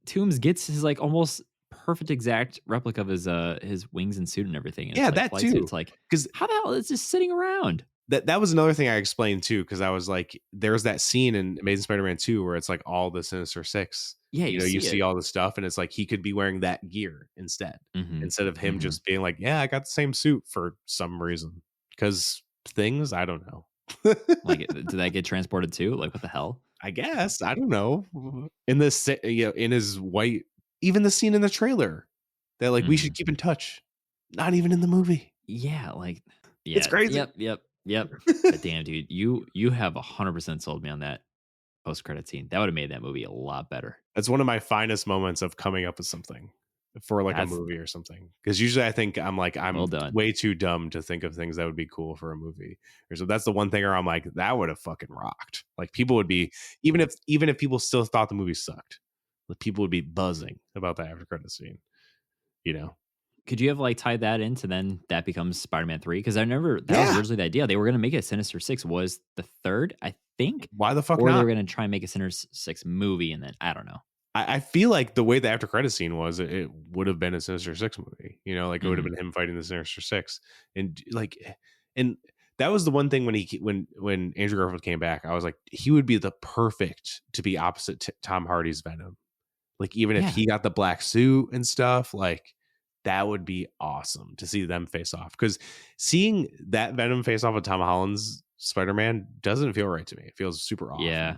Toombs gets his like almost perfect exact replica of his wings and suit and everything. And Yeah, it's like that flight suit. too. It's like, Because how the hell is this sitting around? that was another thing I explained too, because I was like, there's that scene in Amazing Spider-Man 2 where it's like all the Sinister Six. Yeah, You see all the stuff, and it's like he could be wearing that gear instead of him just being like, yeah, I got the same suit for some reason. Because things, I don't know. Like, did that get transported too? Like, what the hell? I guess, I don't know. In this, in his white, even the scene in the trailer that like we should keep in touch. Not even in the movie. Yeah, like, yeah, it's crazy. Yep. But damn, dude, you have 100% sold me on that post-credit scene. That would have made that movie a lot better. That's one of my finest moments of coming up with something for like a movie or something. Because usually I think I'm way too dumb to think of things that would be cool for a movie. So that's the one thing where I'm like, that would have fucking rocked. Like people would be, even if people still thought the movie sucked, like people would be buzzing about the after credit scene. Could you have like tied that into then that becomes Spider-Man 3? Because I remember that was originally the idea. They were going to make it Sinister Six was the third, I think. Why the fuck or not? Or they were going to try and make a Sinister Six movie, and then I don't know. I feel like the way the after credit scene was, it would have been a Sinister Six movie. It would have been him fighting the Sinister Six, and that was the one thing when Andrew Garfield came back, I was like, he would be the perfect to be opposite Tom Hardy's Venom. Like even if he got the black suit and stuff, like that would be awesome to see them face off. Because seeing that Venom face off with Tom Holland's Spider-Man doesn't feel right to me. It feels super off. Yeah.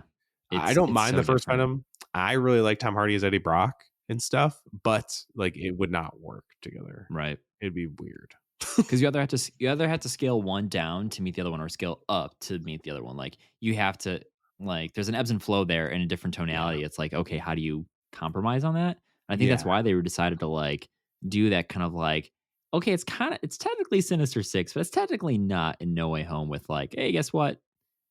I don't mind the first Venom. I really like Tom Hardy as Eddie Brock and stuff, but like it would not work together. Right. It'd be weird. Because you either have to scale one down to meet the other one, or scale up to meet the other one. Like you have to, like, there's an ebbs and flow there in a different tonality. Yeah. It's like, okay, how do you compromise on that? And I think that's why they decided to like do that kind of like, okay, it's technically Sinister Six, but it's technically not in No Way Home with like, hey, guess what?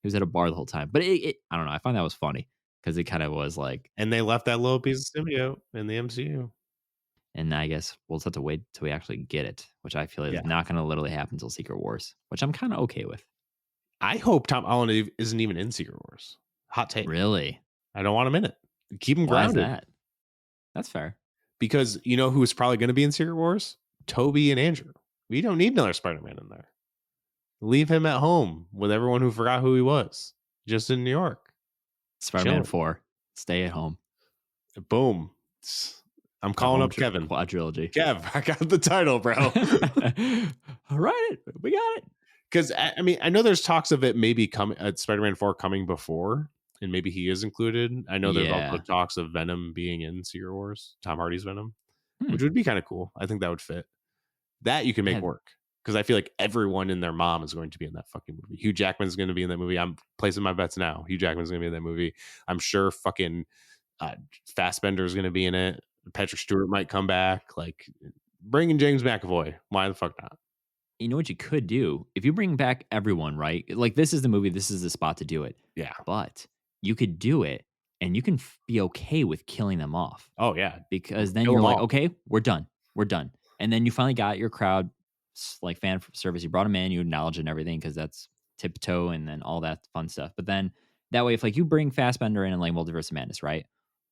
He was at a bar the whole time. But I don't know. I find that was funny because it kind of was like, and they left that little piece of symbiote in the MCU. And I guess we'll just have to wait till we actually get it, which I feel is not going to literally happen until Secret Wars, which I'm kind of okay with. I hope Tom Holland isn't even in Secret Wars. Hot take. Really? I don't want him in it. Keep him grounded. Why is that? That's fair. Because you know who's probably going to be in Secret Wars? Toby and Andrew. We don't need another Spider-Man in there. Leave him at home with everyone who forgot who he was. Just in New York. Spider-Man 4. Stay at home. Boom. I'm calling up Kevin. Quadrilogy. Kev, I got the title, bro. All right. We got it. Because, I mean, I know there's talks of it maybe coming, Spider-Man 4 coming before, and maybe he is included. I know there's also talks of Venom being in Secret Wars, Tom Hardy's Venom, which would be kind of cool. I think that would fit. That you can make work. Because I feel like everyone and their mom is going to be in that fucking movie. Hugh Jackman's going to be in that movie. I'm placing my bets now. Hugh Jackman's going to be in that movie. I'm sure fucking Fassbender is going to be in it. Patrick Stewart might come back. Like, bring in James McAvoy. Why the fuck not? You know what you could do? If you bring back everyone, right? Like, this is the movie. This is the spot to do it. Yeah. But you could do it, and you can be okay with killing them off. Oh, yeah. Because then you're like, okay, we're done. We're done. And then you finally got your crowd, like fan service. You brought them in, you acknowledge it and everything because that's tiptoe and then all that fun stuff. But then that way, if like you bring Fassbender in and like Multiverse of Madness, right?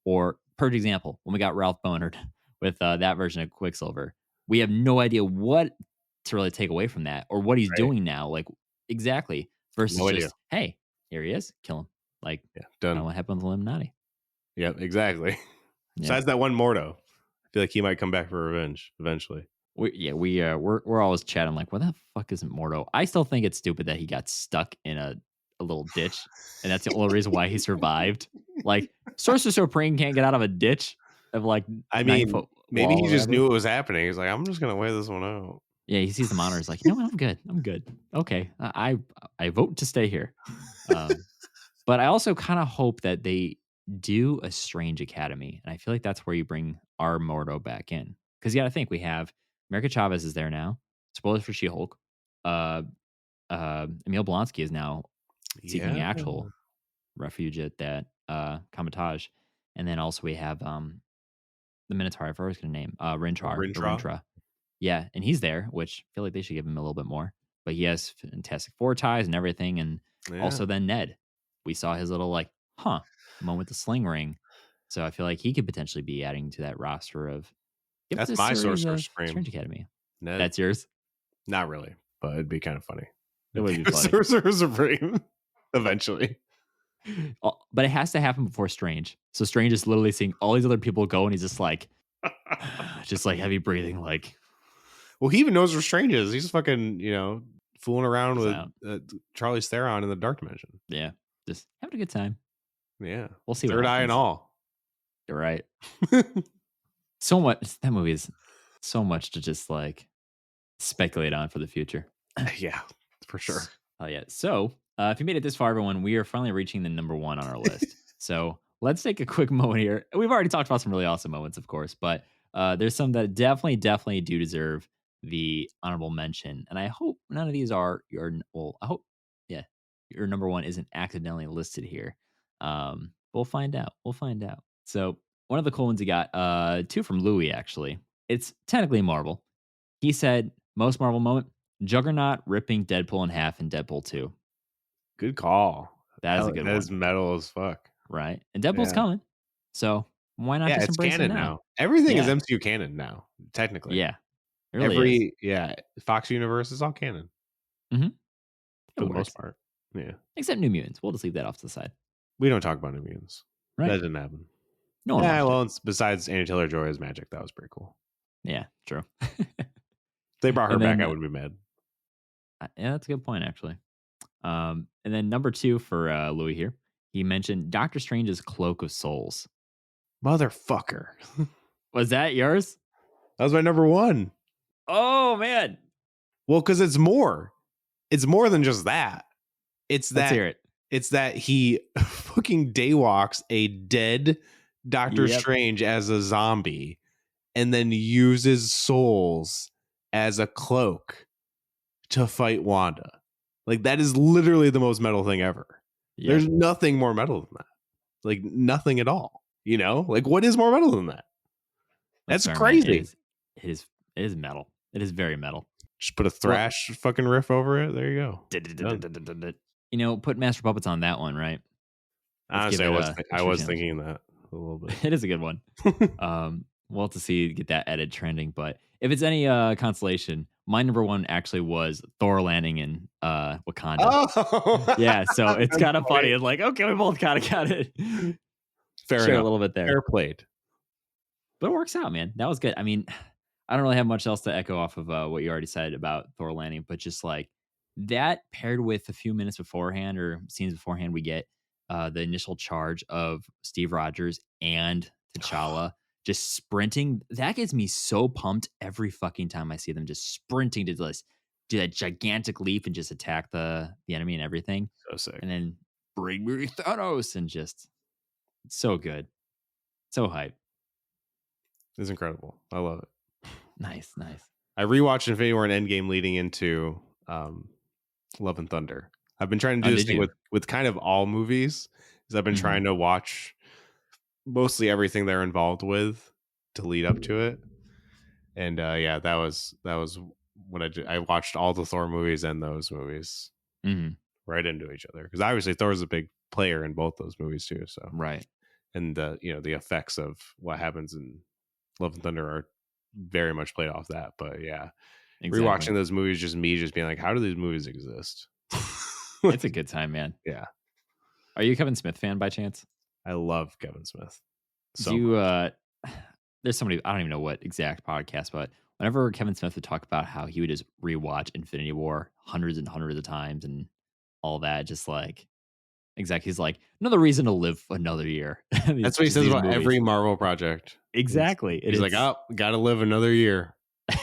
Or perfect example, when we got Ralph Bohnert with that version of Quicksilver, we have no idea what to really take away from that or what he's doing now. Like exactly versus just, hey, here he is, kill him. Like done. What happened with Illuminati? Yep, exactly. Besides that one Mordo, I feel like he might come back for revenge eventually. We're always chatting like, what the fuck isn't Mordo? I still think it's stupid that he got stuck in a little ditch, and that's the only reason why he survived. Like, Sorcerer Supreme can't get out of a ditch of like. I mean, maybe he just knew it was happening. He's like, I'm just gonna weigh this one out. Yeah, he sees the monitor. He's like, you know what? I'm good. Okay, I vote to stay here. But I also kind of hope that they do a Strange Academy, and I feel like that's where you bring our Mordo back in, because you got to think we have. America Chavez is there now. Spoilers for She-Hulk. Emil Blonsky is now seeking actual refuge at that Comitage. And then also we have the Minotaur. I forgot his name. Rintar. Or Rintra. Rintra. Yeah, and he's there, which I feel like they should give him a little bit more. But he has Fantastic Four ties and everything, and also then Ned. We saw his little moment with the sling ring. So I feel like he could potentially be adding to that roster of. That's my Sorcerer Supreme. Strange Academy. Ned. That's yours? Not really, but it'd be kind of funny. It would be funny. Sorcerer Supreme, eventually. But it has to happen before Strange. So Strange is literally seeing all these other people go, and he's just like, heavy breathing, like. Well, he even knows where Strange is. He's fucking, fooling around with Charlize Theron in the Dark Dimension. Yeah, just having a good time. Yeah, we'll see. Third eye and all. You're right. So much. That movie is so much to just speculate on for the future. Yeah, for sure. Oh yeah. So if you made it this far, everyone, we are finally reaching the number 1 on our list. So let's take a quick moment here. We've already talked about some really awesome moments, of course, but there's some that definitely do deserve the honorable mention. And I hope none of these are your. Well, I hope, your number 1 isn't accidentally listed here. We'll find out. So one of the cool ones you got, 2 from Louis, actually. It's technically Marvel. He said, most Marvel moment, Juggernaut ripping Deadpool in half in Deadpool 2. Good call. That is a good one. That is metal as fuck. Right. And Deadpool's coming. So why not just embrace canon it now? Everything is MCU canon now, technically. Yeah. It really is. Fox Universe is all canon. Mm-hmm. For the most part. Yeah. Except New Mutants. We'll just leave that off to the side. We don't talk about New Mutants. Right. That didn't happen. No one well, besides Anya Taylor-Joy as Magic, that was pretty cool. Yeah, true. If they brought her back, I wouldn't be mad. Yeah, that's a good point, actually. And then number 2 for Louis here. He mentioned Doctor Strange's Cloak of Souls. Motherfucker. Was that yours? That was my number 1. Oh, man. Well, because it's more. It's more than just that. Let's hear it. It's that he fucking daywalks a dead Doctor Strange as a zombie and then uses souls as a cloak to fight Wanda. That is literally the most metal thing ever. Yeah. There's nothing more metal than that. Nothing at all. What is more metal than that? That's crazy. It is metal. It is very metal. Just put a thrash fucking riff over it. There you go. Put Master Puppets on that one, right? Honestly, I was thinking that a little bit. It is a good one. We'll have to see, get that edit trending. But if it's any consolation, my number 1 actually was Thor landing in Wakanda. Oh! Yeah, so it's kind of funny. It's okay, we both kind of got it. Fair enough. A little bit there. Fair played. But it works out, man. That was good. I mean, I don't really have much else to echo off of what you already said about Thor landing, but just that paired with a few minutes beforehand or scenes beforehand, we get the initial charge of Steve Rogers and T'Challa just sprinting. That gets me so pumped every fucking time I see them just sprinting to do that gigantic leap and just attack the enemy and everything. So sick. And then bring me Thanos and just so good. So hype. It's incredible. I love it. Nice. I rewatched Infinity War and Endgame leading into Love and Thunder. I've been trying to do this thing with kind of all movies, because I've been trying to watch mostly everything they're involved with to lead up to it. And that was what I did. I watched all the Thor movies and those movies right into each other, because obviously Thor's a big player in both those movies too. So right, and the effects of what happens in Love and Thunder are very much played off that. But yeah, rewatching those movies, just me just being like, how do these movies exist? It's a good time, man. Yeah. Are you a Kevin Smith fan by chance? I love Kevin Smith. So there's somebody, I don't even know what exact podcast, but whenever Kevin Smith would talk about how he would just rewatch Infinity War hundreds and hundreds of times and all that, just exactly, he's another reason to live another year. That's what he says about every Marvel project. Exactly. He's gotta live another year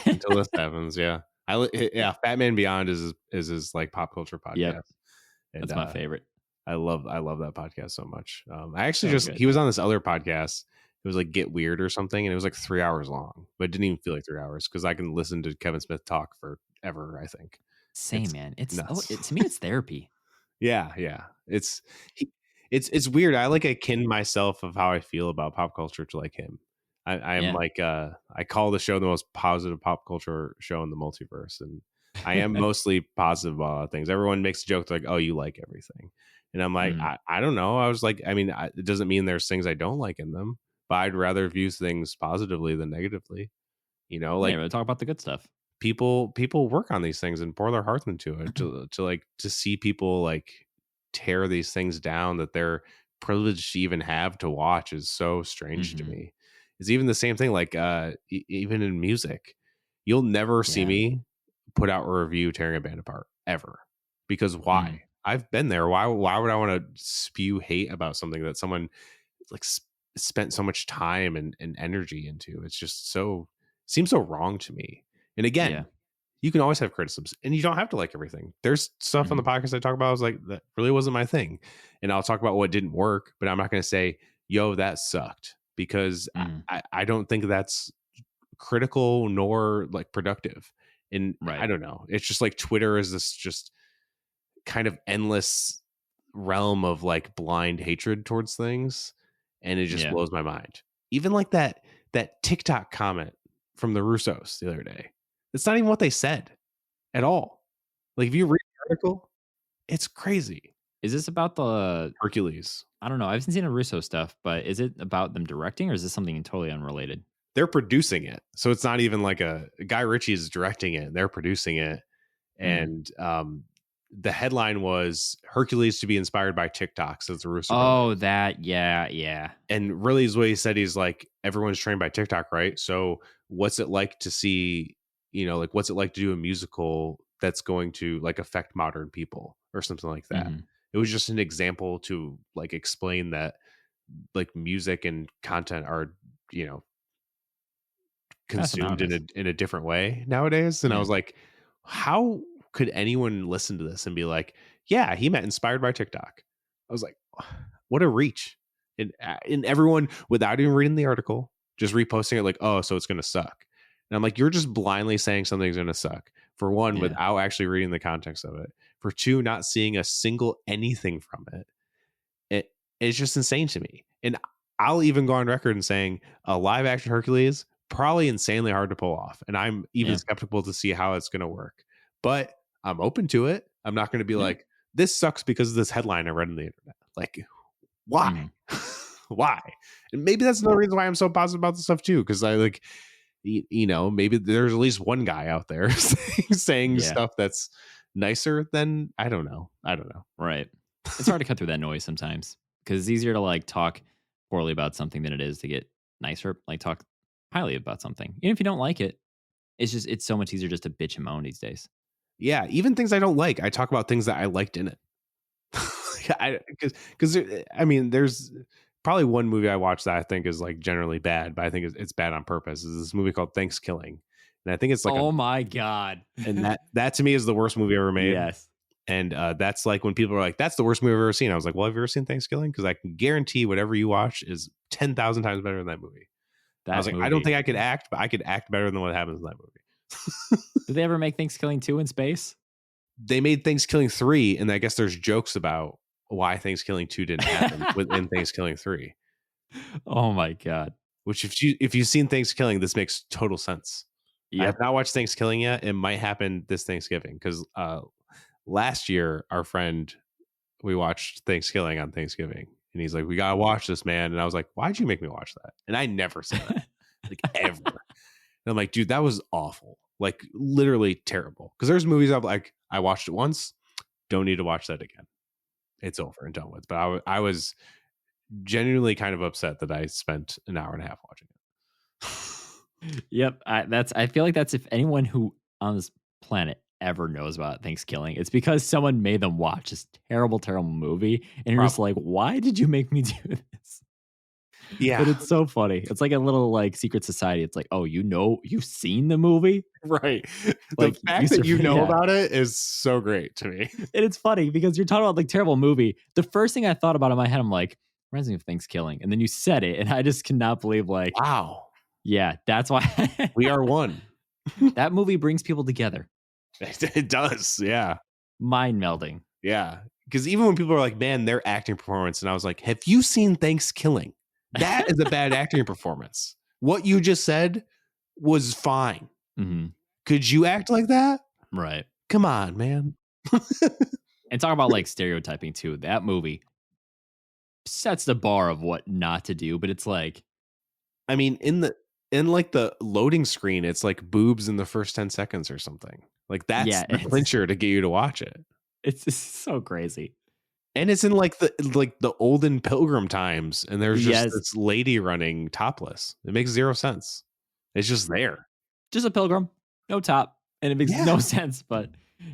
until this happens. Yeah. Batman Beyond is his pop culture podcast. Yep. That's my favorite. I love that podcast so much. I actually he was on this other podcast. It was Get Weird or something, and it was 3 hours long, but it didn't even feel like 3 hours, because I can listen to Kevin Smith talk forever. I think. Same, man. It's to me, it's therapy. Yeah. It's weird. I akin myself of how I feel about pop culture to him. I am like I call the show the most positive pop culture show in the multiverse, and I am mostly positive about a lot of things. Everyone makes a joke like, "Oh, you like everything," and I'm like, I don't know. I was like, I mean, it doesn't mean there's things I don't like in them, but I'd rather view things positively than negatively. You know, Yeah, like we'll talk about the good stuff. people work on these things and pour their hearts into it to see people like tear these things down that they're privileged to even have to watch is so strange to me. It's even the same thing like even in music. You'll never see me put out a review tearing a band apart ever. Because why? I've been there. Why would I want to spew hate about something that someone like spent so much time and energy into? It's just so seems so wrong to me. And again, you can always have criticisms and you don't have to like everything. There's stuff on the podcast I talk about. I was like, that really wasn't my thing. And I'll talk about what didn't work, but I'm not going to say, yo, that sucked, because I don't think that's critical nor like productive. And I don't know. It's just like Twitter is this just kind of endless realm of like blind hatred towards things. And it just blows my mind. Even like that TikTok comment from the Russos the other day. It's not even what they said at all. Like if you read the article, it's crazy. Is this about the Hercules? I don't know. I haven't seen a Russo stuff, but is it about them directing, or is this something totally unrelated? They're producing it, so it's not even like a Guy Ritchie is directing it. They're producing it, and the headline was Hercules to be inspired by TikTok. So it's a Russo. Oh, that yeah. And really, is what he said. He's like, everyone's trained by TikTok, right? So what's it like to see? You know, like what's it like to do a musical that's going to like affect modern people or something like that. It was just an example to like explain that like music and content are, you know, consumed in a different way nowadays. And I was like, how could anyone listen to this and be like, yeah, he meant inspired by TikTok? I was like, what a reach. And everyone, without even reading the article, just reposting it like, oh, so it's going to suck. And I'm like, you're just blindly saying something's going to suck. For one, without actually reading the context of it. For two, not seeing a single anything from it. It's just insane to me. And I'll even go on record and saying a live action Hercules, probably insanely hard to pull off. And I'm even skeptical to see how it's going to work. But I'm open to it. I'm not going to be like, this sucks because of this headline I read on the internet. Like, why? Why? And maybe that's another reason why I'm so positive about this stuff too. Because I like, you know, maybe there's at least one guy out there saying stuff that's nicer than I don't know. Right. It's hard to cut through that noise sometimes because it's easier to like talk poorly about something than it is to get nicer, like talk highly about something. Even if you don't like it, it's so much easier just to bitch and moan these days. Yeah, even things I don't like, I talk about things that I liked in it. Because I mean, there's probably one movie I watched that I think is like generally bad, but I think it's bad on purpose. Is this movie called Thanksgiving, and I think it's like, oh my god, and that to me is the worst movie ever made. Yes, and that's like when people are like, "That's the worst movie I've ever seen." I was like, "Well, have you ever seen Thanksgiving?" Because I can guarantee whatever you watch is 10,000 times better than that movie. I was like, I don't think I could act, but I could act better than what happens in that movie. Did they ever make Thanksgiving 2 in space? They made Thanksgiving 3, and I guess there's jokes about why Thanksgiving 2 didn't happen within Thanksgiving 3. Oh my god! Which if you've seen Thanksgiving, this makes total sense. Yep. I have not watched Thanksgiving yet. It might happen this Thanksgiving because last year our friend, we watched Thanksgiving on Thanksgiving, and he's like, "We gotta watch this, man." And I was like, "Why'd you make me watch that?" And I never said that, like ever. And I'm like, dude, that was awful. Like literally terrible. Because there's movies I'm like, I watched it once, don't need to watch that again. It's over and done with. But I was genuinely kind of upset that I spent an hour and a half watching it. Yep. I feel like that's if anyone who on this planet ever knows about Thanksgiving, it's because someone made them watch this terrible, terrible movie. And you're just like, why did you make me do this? Yeah, but it's so funny. It's like a little like secret society. It's like, oh, you know, you've seen the movie, right? Like the fact that you know about it is so great to me. And it's funny because you're talking about like terrible movie. The first thing I thought about in my head, I'm like, reminds me of Thanksgiving, and then you said it, and I just cannot believe like, wow, yeah, that's why we are one. That movie brings people together. It does, yeah, mind melding, yeah. Because even when people are like, man, their acting performance, and I was like, have you seen Thanksgiving? That is a bad acting performance. What you just said was fine. Mm-hmm. Could you act like that? Right. Come on, man. And talk about like stereotyping too. That movie sets the bar of what not to do, but it's like, I mean, in like the loading screen, it's like boobs in the first 10 seconds or something. Like that's yeah, the clincher to get you to watch it. it's just so crazy. And it's in like the olden pilgrim times, and there's just this lady running topless. It makes zero sense. It's just there. Just a pilgrim, no top, and it makes no sense. But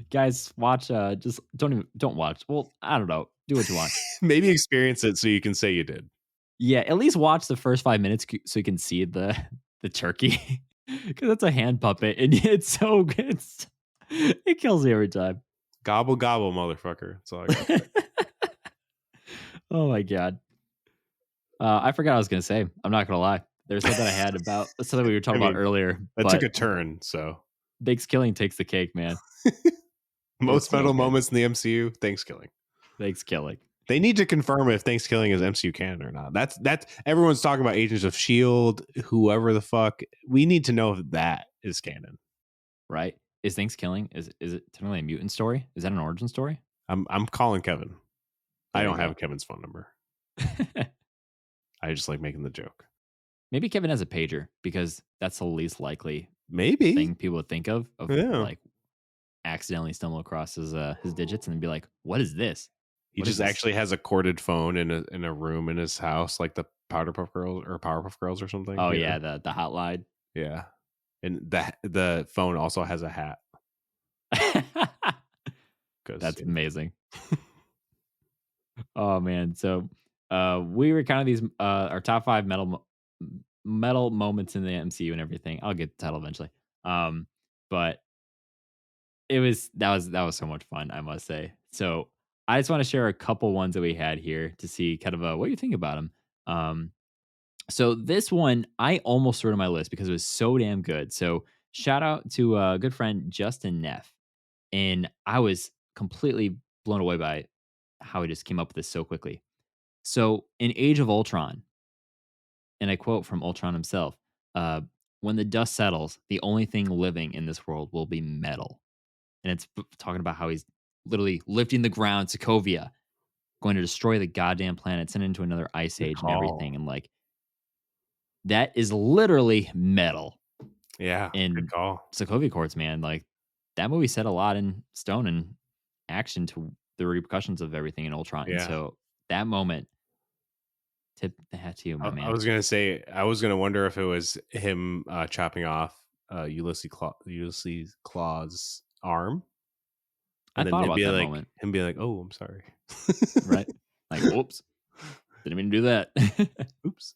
guys, watch. Just don't watch. Well, I don't know. Do what you want. Maybe experience it so you can say you did. Yeah, at least watch the first 5 minutes so you can see the turkey, because that's a hand puppet, and it's so good. It kills me every time. Gobble gobble, motherfucker. That's all I got. Oh my god. I forgot what I was gonna say. I'm not gonna lie. There's something I had about something we were talking about earlier. That took a turn. So Thanksgiving takes the cake, man. Most metal moments in the MCU. Thanksgiving. Thanksgiving. They need to confirm if Thanksgiving is MCU canon or not. That's everyone's talking about Agents of S.H.I.E.L.D., whoever the fuck. We need to know if that is canon. Right? Is Thanksgiving is it technically a mutant story? Is that an origin story? I'm calling Kevin. There I don't have Kevin's phone number. I just like making the joke. Maybe Kevin has a pager, because that's the least likely thing people would think of like accidentally stumble across his digits and be like, "What is this?" He just actually has a corded phone in a room in his house, like the Powerpuff Girls or something. Oh yeah, the hotline. Yeah, and the phone also has a hat. That's amazing. Oh man, so we were kind of these our top 5 metal moments in the MCU and everything. I'll get the title eventually. But that was so much fun, I must say. So I just want to share a couple ones that we had here to see kind of what you think about them. So this one I almost threw on my list because it was so damn good. So shout out to a good friend Justin Neff, and I was completely blown away by how he just came up with this so quickly. So in Age of Ultron, and I quote from Ultron himself, when the dust settles, the only thing living in this world will be metal. And it's talking about how he's literally lifting the ground, Sokovia, going to destroy the goddamn planet, send it into another ice age and everything. And like, that is literally metal. Yeah, good call. Sokovia Accords, man. Like, that movie set a lot in stone and action to the repercussions of everything in Ultron. Yeah. And so that moment, tip the hat to you, my man. I was gonna say, I was gonna wonder if it was him chopping off Ulysses Claw's arm. I thought about that moment. Him being like, "Oh, I'm sorry," right? Like, whoops, didn't mean to do that. Oops.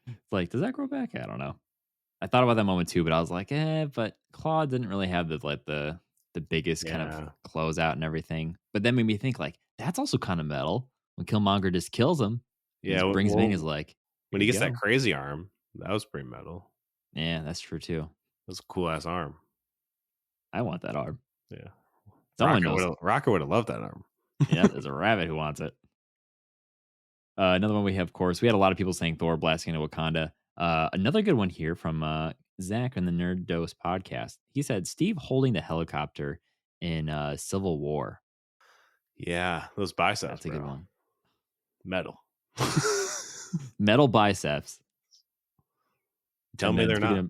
It's like, does that grow back? I don't know. I thought about that moment too, but I was like, but Claw didn't really have the biggest kind of closeout and everything. But then made me think, like, that's also kind of metal. When Killmonger just kills him, yeah, just brings him in. He's like, when he gets that crazy arm, that was pretty metal. Yeah, that's true too. That was a cool ass arm. I want that arm. Yeah, Rocket would have loved that arm. Yeah, there's a rabbit who wants it. Another one we have, of course, we had a lot of people saying Thor blasting into Wakanda. Another good one here from Zach on the Nerd Dose podcast. He said Steve holding the helicopter in Civil War. Yeah, those biceps. That's a good one. Metal. Metal biceps. Tell me they're not.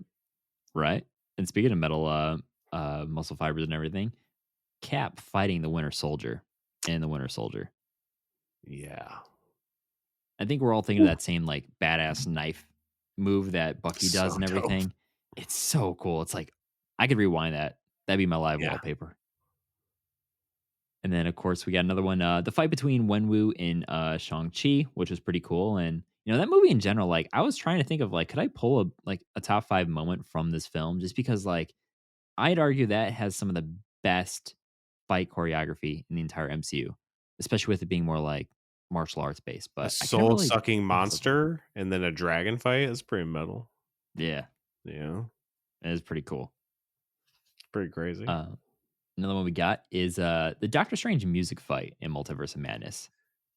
Right? And speaking of metal muscle fibers and everything, Cap fighting the Winter Soldier and the Winter Soldier. Yeah. I think we're all thinking of that same like badass knife move that Bucky does and everything. Dope. It's so cool. It's like, I could rewind that. That'd be my live wallpaper. And then, of course, we got another one, the fight between Wenwu and Shang-Chi, which was pretty cool. And, you know, that movie in general, like, I was trying to think of, like, could I pull a top 5 moment from this film? Just because, like, I'd argue that has some of the best fight choreography in the entire MCU, especially with it being more, like, martial arts based. But a soul-sucking monster and then a dragon fight is pretty metal. Yeah. Yeah. It is pretty cool. Pretty crazy. Another one we got is the Doctor Strange music fight in Multiverse of Madness.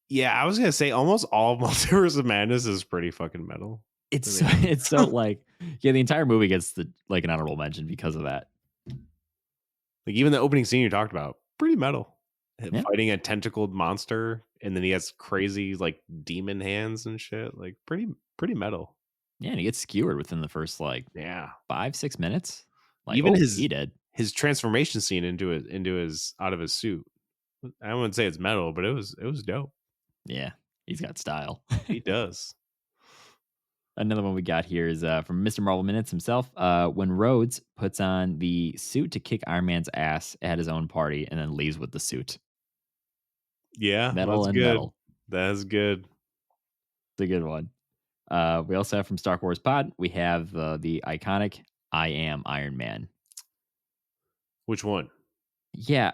Yeah, I was gonna say almost all Multiverse of Madness is pretty fucking metal. It's so like, yeah, the entire movie gets an honorable mention because of that. Like even the opening scene you talked about, pretty metal. Yeah. Fighting a tentacled monster, and then he has crazy like demon hands and shit. Like pretty metal. Yeah, and he gets skewered within the first 5-6 minutes. Like, even he did his transformation scene into his out of his suit. I wouldn't say it's metal, but it was dope. Yeah, he's got style. He does. Another one we got here is from Mr. Marvel Minutes himself. When Rhodes puts on the suit to kick Iron Man's ass at his own party and then leaves with the suit. Yeah, metal and good. metal. That's good. It's a good one. We also have from Star Wars Pod, we have the iconic I Am Iron Man. Which one? Yeah,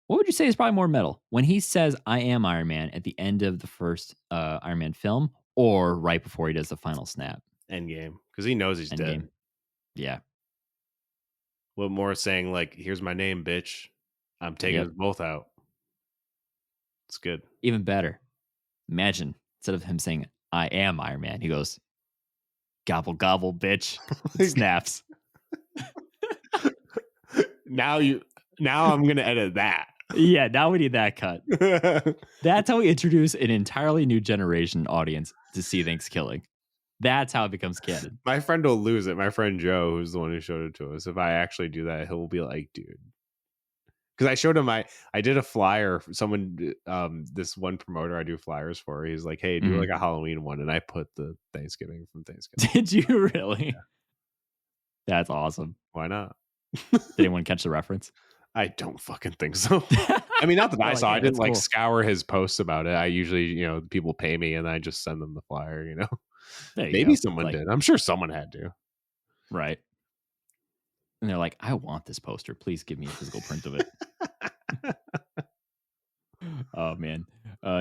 what would you say is probably more metal? When he says I am Iron Man at the end of the first Iron Man film, or right before he does the final snap? Endgame. Because he knows he's dead. Yeah. What more saying like, here's my name, bitch. I'm taking us both out. It's good. Even better. Imagine, instead of him saying, I am Iron Man, he goes, gobble, gobble, bitch. Snaps. Now I'm going to edit that. Yeah, now we need that cut. That's how we introduce an entirely new generation audience to see Thanksgiving. That's how it becomes canon. My friend will lose it. My friend Joe, who's the one who showed it to us, if I actually do that, he'll be like, dude. Because I showed him, I did a flyer for someone, this one promoter I do flyers for. He's like, hey, do like a Halloween one. And I put the Thanksgiving from Thanksgiving. Did you really? Yeah. That's awesome. Why not? Did anyone catch the reference? I don't fucking think so. I mean, not that I saw. I didn't cool. Scour his posts about it. I usually, people pay me and I just send them the flyer, Maybe someone did. I'm sure someone had to. Right. And they're like, I want this poster. Please give me a physical print of it. Oh, man.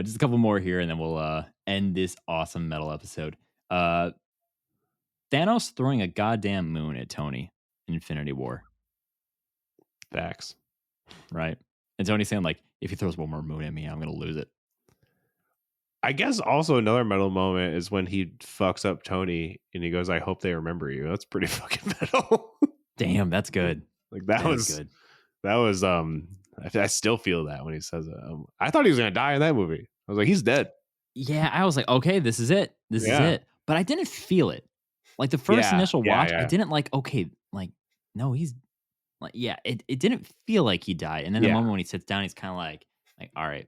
Just a couple more here and then we'll end this awesome metal episode. Thanos throwing a goddamn moon at Tony in Infinity War. Facts. Right. And Tony's saying, like, if he throws one more moon at me, I'm going to lose it. I guess also another metal moment is when he fucks up Tony and he goes, I hope they remember you. That's pretty fucking metal. Damn, that's good. Like that was good. That was I still feel that when he says it. I thought he was gonna die in that movie. I was like, he's dead. Yeah, I was like, okay, this is it. This is it. But I didn't feel it. Like the first initial watch, I didn't no, he's like, it didn't feel like he died. And then the moment when he sits down, he's kind of like, all right,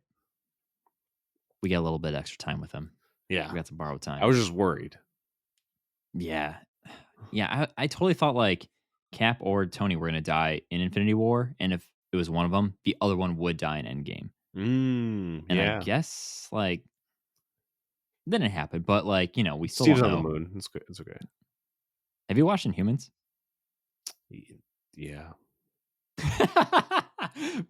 we got a little bit extra time with him. Yeah. We got some borrowed time. I was just worried. Yeah. Yeah. I totally thought like Cap or Tony were going to die in Infinity War. And if it was one of them, the other one would die in Endgame. And I guess like, didn't happen. But like, we still Steve's don't know. On the moon. It's good. It's okay. Have you watched Inhumans? Yeah.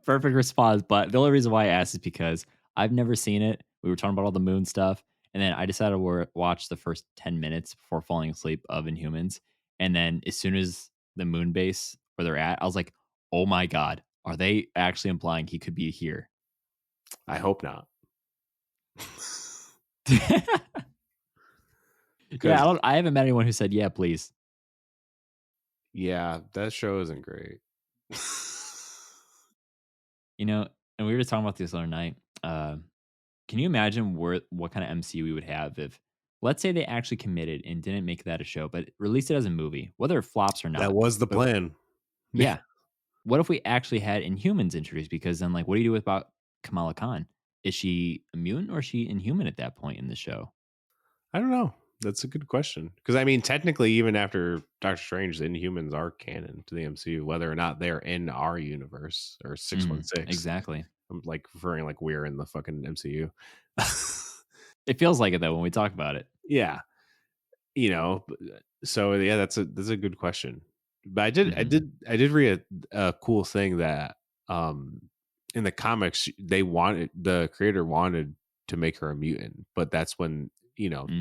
Perfect response. But the only reason why I asked is because I've never seen it. We were talking about all the moon stuff. And then I decided to watch the first 10 minutes before falling asleep of Inhumans. And then as soon as the moon base where they're at, I was like, oh my God, are they actually implying he could be here? I hope not. Yeah, I haven't met anyone who said, yeah, please. Yeah, that show isn't great. And we were just talking about this the other night. Can you imagine what kind of MCU we would have if, let's say they actually committed and didn't make that a show, but released it as a movie, whether it flops or not? That was the plan. Yeah. What if we actually had Inhumans introduced? Because then, like, what do you do about Kamala Khan? Is she immune or is she inhuman at that point in the show? I don't know. That's a good question. Because, I mean, technically, even after Doctor Strange, the Inhumans are canon to the MCU, whether or not they're in our universe or 616. Exactly. I'm like referring like we're in the fucking MCU. It feels like it, though, when we talk about it. Yeah. So, yeah, that's a good question. But I did read a cool thing that in the comics, the creator wanted to make her a mutant, but that's when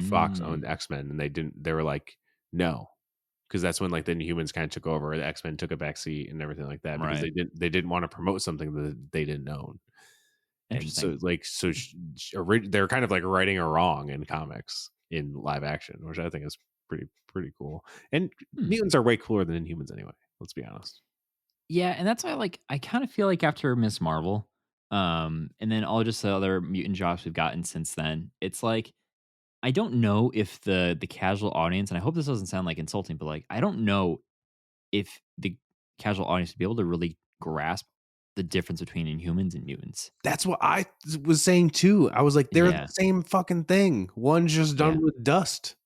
Fox owned X-Men, and they were like, no, because that's when like the Inhumans kind of took over, the X-Men took a backseat and everything like that, because they didn't want to promote something that they didn't own. And so they're kind of like righting her wrong in comics, in live action, which I think is pretty cool. And mutants are way cooler than Inhumans anyway. Let's be honest. Yeah, and that's why I kind of feel like after Miss Marvel, and then all just the other mutant jobs we've gotten since then, it's like I don't know if the casual audience, and I hope this doesn't sound like insulting, but like I don't know if the casual audience would be able to really grasp the difference between Inhumans and mutants. That's what I was saying too. I was like, they're Yeah. the same fucking thing. One's just done with dust,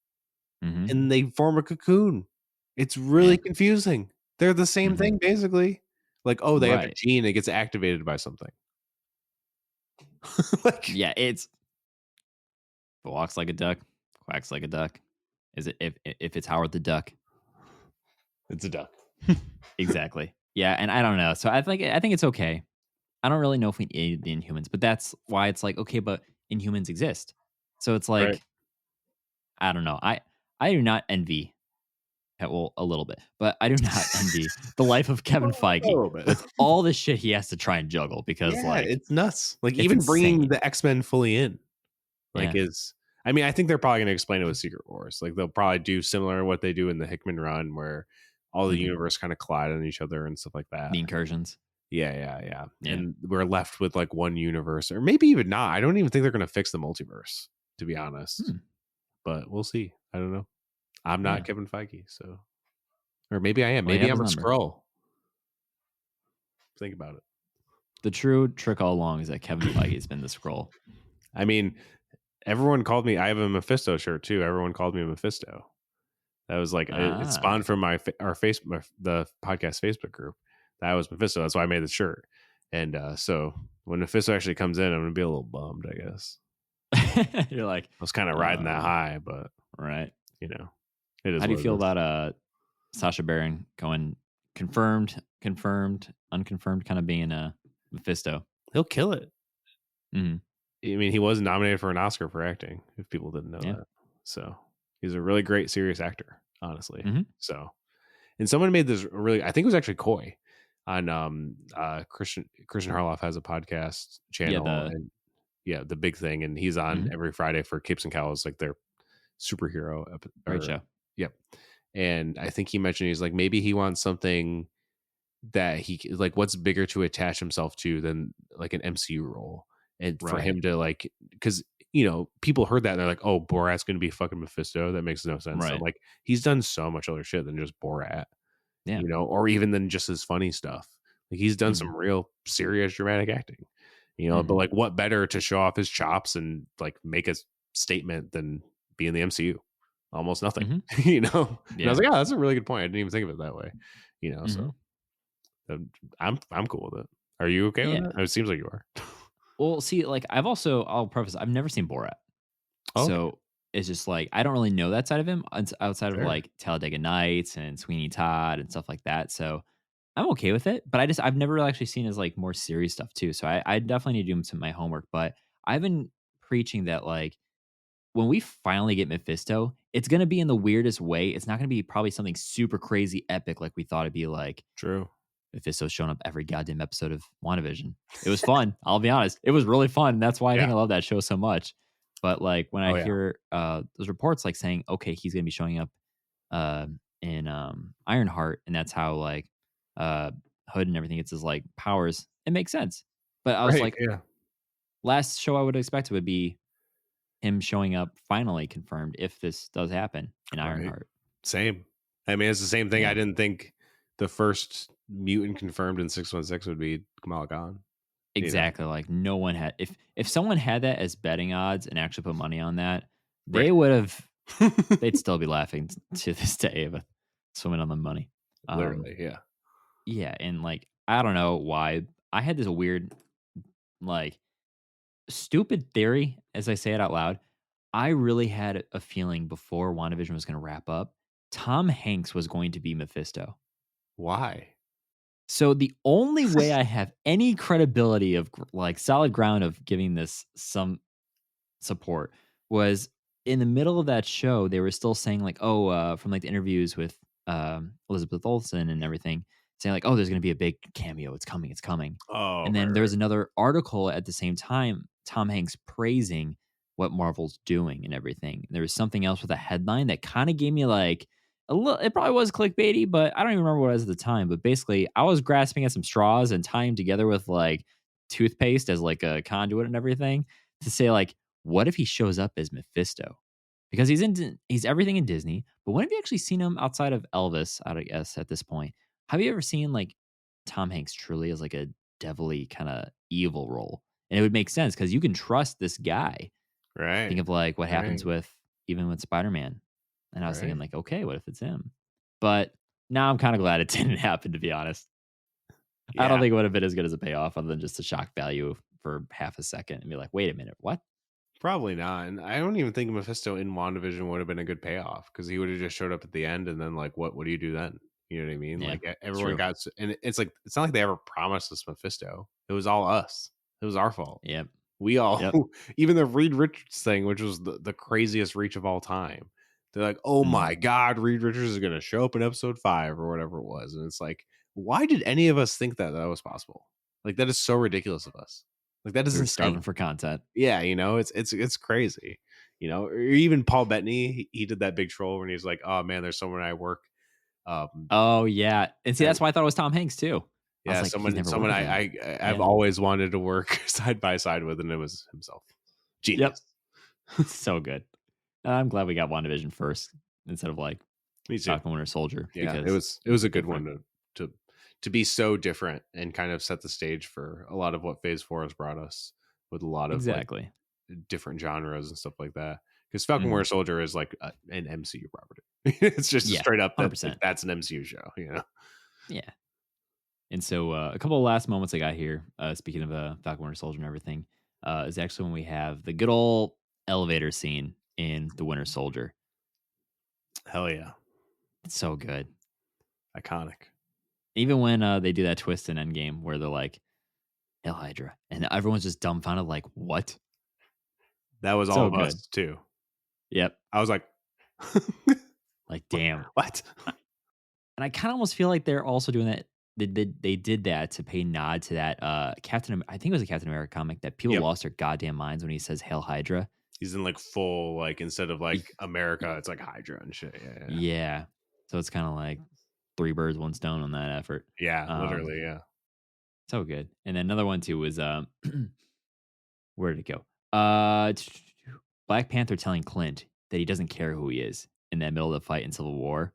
and they form a cocoon. It's really confusing. They're the same thing basically. Like, oh, they have a gene that gets activated by something. Like, yeah, it's walks like a duck, quacks like a duck. Is it if it's Howard the Duck? It's a duck. Exactly. Yeah, and I don't know. So I think it's okay. I don't really know if we need the Inhumans, but that's why it's like, okay, but Inhumans exist. So it's like, I don't know. I do not envy, well, a little bit, but I do not envy the life of Kevin Feige with all the shit he has to try and juggle because like it's nuts. Like it's even insane. bringing the X-Men fully in, like I mean, I think they're probably going to explain it with Secret Wars. Like they'll probably do similar to what they do in the Hickman run, where all the universe kind of collide on each other and stuff like that. The incursions. Yeah. And we're left with like one universe, or maybe even not. I don't even think they're going to fix the multiverse, to be honest. But we'll see. I don't know. I'm not Kevin Feige, so, or maybe I am. Maybe I'm a Skrull. Think about it. The true trick all along is that Kevin Feige has been the Skrull. I mean, everyone called me. I have a Mephisto shirt too. Everyone called me Mephisto. That was like it spawned from the podcast Facebook group. That was Mephisto. That's why I made the shirt. And so when Mephisto actually comes in, I'm gonna be a little bummed, I guess. You're like, I was kind of riding that high, but you know, it is. How do you feel about Sacha Baron going confirmed, unconfirmed, kind of being a Mephisto? He'll kill it. I mean, he was nominated for an Oscar for acting, if people didn't know that. So he's a really great, serious actor, honestly. So, and someone made this really, I think it was actually Coy on Christian Harloff has a podcast channel. The Big Thing. And he's on every Friday for Capes and Cows, like their superhero. Great show. Yep. And I think he mentioned, he's like, maybe he wants something that he like, what's bigger to attach himself to than like an MCU role. And for him to like, because people heard that and they're like, oh, Borat's going to be fucking Mephisto. That makes no sense. So, like, he's done so much other shit than just Borat, or even than just his funny stuff. Like, he's done some real serious dramatic acting, but like, what better to show off his chops and like make a statement than be in the MCU? Almost nothing, And I was like, oh, that's a really good point. I didn't even think of it that way, so I'm cool with it. Are you okay with it? It seems like you are. Well, see, like I'll preface, I've never seen Borat. So it's just like, I don't really know that side of him outside of like Talladega Nights and Sweeney Todd and stuff like that. So I'm okay with it, but I've never really actually seen his like more serious stuff too. So I definitely need to do some of my homework, but I've been preaching that like when we finally get Mephisto, it's going to be in the weirdest way. It's not going to be probably something super crazy epic like we thought it'd be. Like, true. Mephisto's shown up every goddamn episode of WandaVision. It was fun. I'll be honest. It was really fun. That's why I think I love that show so much. But like when I hear those reports like saying, okay, he's going to be showing up in Ironheart, and that's how like Hood and everything gets his like powers, it makes sense. But I was like, last show I would expect would be him showing up finally confirmed if this does happen in Ironheart. Same. I mean, it's the same thing. I didn't think the first mutant confirmed in 616 would be Kamala Khan. Exactly. Like no one had, if someone had that as betting odds and actually put money on that, they would have, they'd still be laughing to this day of swimming on the money. Literally. Yeah. And like, I don't know why I had this weird, like stupid theory as I say it out loud. I really had a feeling before WandaVision was going to wrap up, Tom Hanks was going to be Mephisto. Why? So the only way I have any credibility of like solid ground of giving this some support was in the middle of that show. They were still saying like, from like the interviews with Elizabeth Olsen and everything, saying like, oh, there's going to be a big cameo. It's coming. Oh, and then there was another article at the same time, Tom Hanks praising what Marvel's doing and everything. There was something else with a headline that kind of gave me like a little, it probably was clickbaity, but I don't even remember what it was at the time. But basically, I was grasping at some straws and tying them together with like toothpaste as like a conduit and everything to say, like, what if he shows up as Mephisto? Because he's everything in Disney, but when have you actually seen him outside of Elvis, I guess, at this point? Have you ever seen like Tom Hanks truly as like a devilly kind of evil role? And it would make sense because you can trust this guy. Think Right. of like what happens Right. even with Spider-Man. And I was thinking Right. like, okay, what if it's him? But now I'm kind of glad it didn't happen, to be honest. I don't Yeah. think it would have been as good as a payoff other than just a shock value for half a second and be like, wait a minute, what? Probably not. And I don't even think Mephisto in WandaVision would have been a good payoff because he would have just showed up at the end and then like what do you do then? You know what I mean? Yeah, Like it's everyone true. got and it's like it's not like they ever promised us Mephisto. It was all us. It was our fault. Yep. We all Yep. even the Reed Richards thing, which was the craziest reach of all time. They're like, oh Mhm. my God, Reed Richards is gonna show up in episode 5 or whatever it was. And it's like, why did any of us think that was possible? Like that is so ridiculous of us. Like that is We were insane. starving for content. Yeah, it's crazy. Or even Paul Bettany, he did that big troll when he's like, "Oh man, there's someone I work." Oh, yeah. And see, And that's why I thought it was Tom Hanks too. I was yeah, like, he's never someone worked with him. I've Yeah. always wanted to work side by side with, and it was himself. Yep. Genius. So good. I'm glad we got WandaVision first instead of like Me too. Falcon Winter Soldier. Yeah, Because it was a good different. one to be so different and kind of set the stage for a lot of what Phase 4 has brought us with a lot of like Exactly. different genres and stuff like that. Because Falcon Mhm. Winter Soldier is like an MCU property. It's just Yeah, straight up that 100%. that's an MCU show. Yeah. And so a couple of last moments I got here, speaking of Falcon Winter Soldier and everything, is actually when we have the good old elevator scene in The Winter Soldier. Hell yeah, It's so good. iconic. Even when they do that twist in Endgame where they're like, Hail Hydra. And everyone's just dumbfounded, like, what? That was all So of good. us too. Yep. I was like, Like, damn. what? And I kind of almost feel like they're also doing that. They did that to pay nod to that I think it was a Captain America comic that people Yep. lost their goddamn minds when he says Hail Hydra. He's in like full like instead of like America, it's like Hydra and shit. Yeah. So it's kind of like 3 birds, 1 stone on that effort. Yeah, literally, yeah. So good. And then another one too was where did it go? Black Panther telling Clint that he doesn't care who he is in that middle of the fight in Civil War.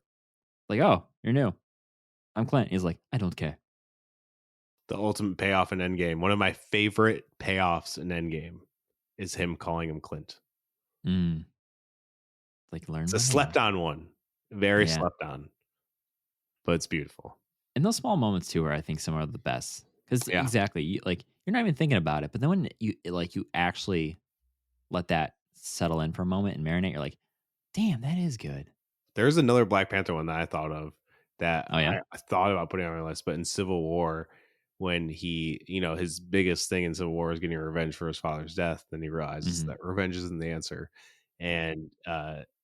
Like, oh, you're new. I'm Clint. He's like, I don't care. The ultimate payoff in Endgame. One of my favorite payoffs in Endgame is him calling him Clint. Like, learn. It's a slept on one. Very slept on. But it's beautiful. And those small moments too are, I think, some are the best. Because exactly, you're not even thinking about it. But then when you actually let that settle in for a moment and marinate, you're like, damn, that is good. There's another Black Panther one that I thought of that I thought about putting on my list, but in Civil War, when he, his biggest thing in Civil War is getting revenge for his father's death, then he realizes that revenge isn't the answer. And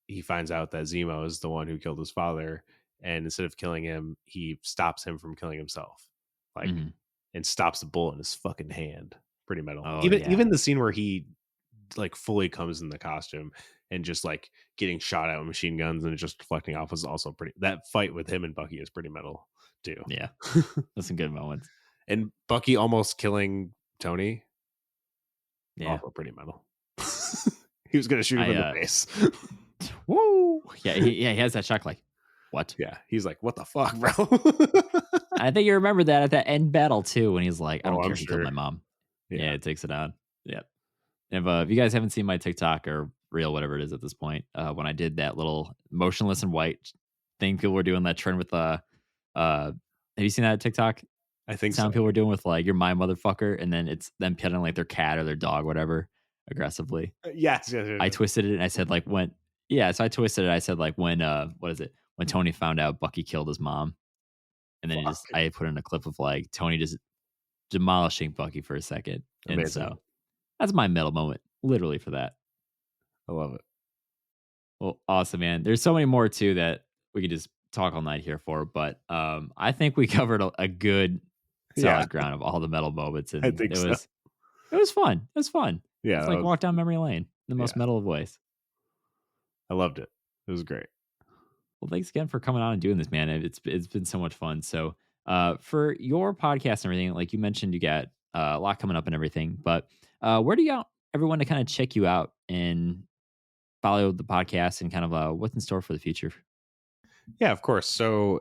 he finds out that Zemo is the one who killed his father. And instead of killing him, he stops him from killing himself. Like, and stops the bullet in his fucking hand. Pretty metal. Oh, even the scene where he like fully comes in the costume and just like getting shot at with machine guns and just deflecting off was also pretty. That fight with him and Bucky is pretty metal too. Yeah, that's some good moments. And Bucky almost killing Tony. Yeah, also pretty metal. He was gonna shoot him in the face. Woo! Yeah, he has that shock. Like, what? Yeah, he's like, what the fuck, bro? I think you remember that at that end battle too, when he's like, I don't care if you killed my mom. Yeah, it takes it on. Yeah. If you guys haven't seen my TikTok or reel, whatever it is at this point, when I did that little motionless and white thing, people were doing that trend with have you seen that TikTok? I think some so. people were doing with like, you're my motherfucker, and then it's them petting like their cat or their dog, whatever, aggressively. Yes. I twisted it and I said like when so I twisted it. I said like when what is it? When Tony found out Bucky killed his mom. And then I put in a clip of like Tony just demolishing Bucky for a second. Amazing. And so that's my metal moment, literally, for that. I love it. Well, awesome, man. There's so many more too that we could just talk all night here for, but I think we covered a good solid ground of all the metal moments, and I think it was fun. It was fun. Yeah, it's like walk down memory lane. the most metal of ways. I loved it. It was great. Well, thanks again for coming on and doing this, man. It's been so much fun. So, for your podcast and everything, like you mentioned, you got a lot coming up and everything. But where do you want everyone to kind of check you out and follow the podcast and kind of what's in store for the future? Yeah, of course. So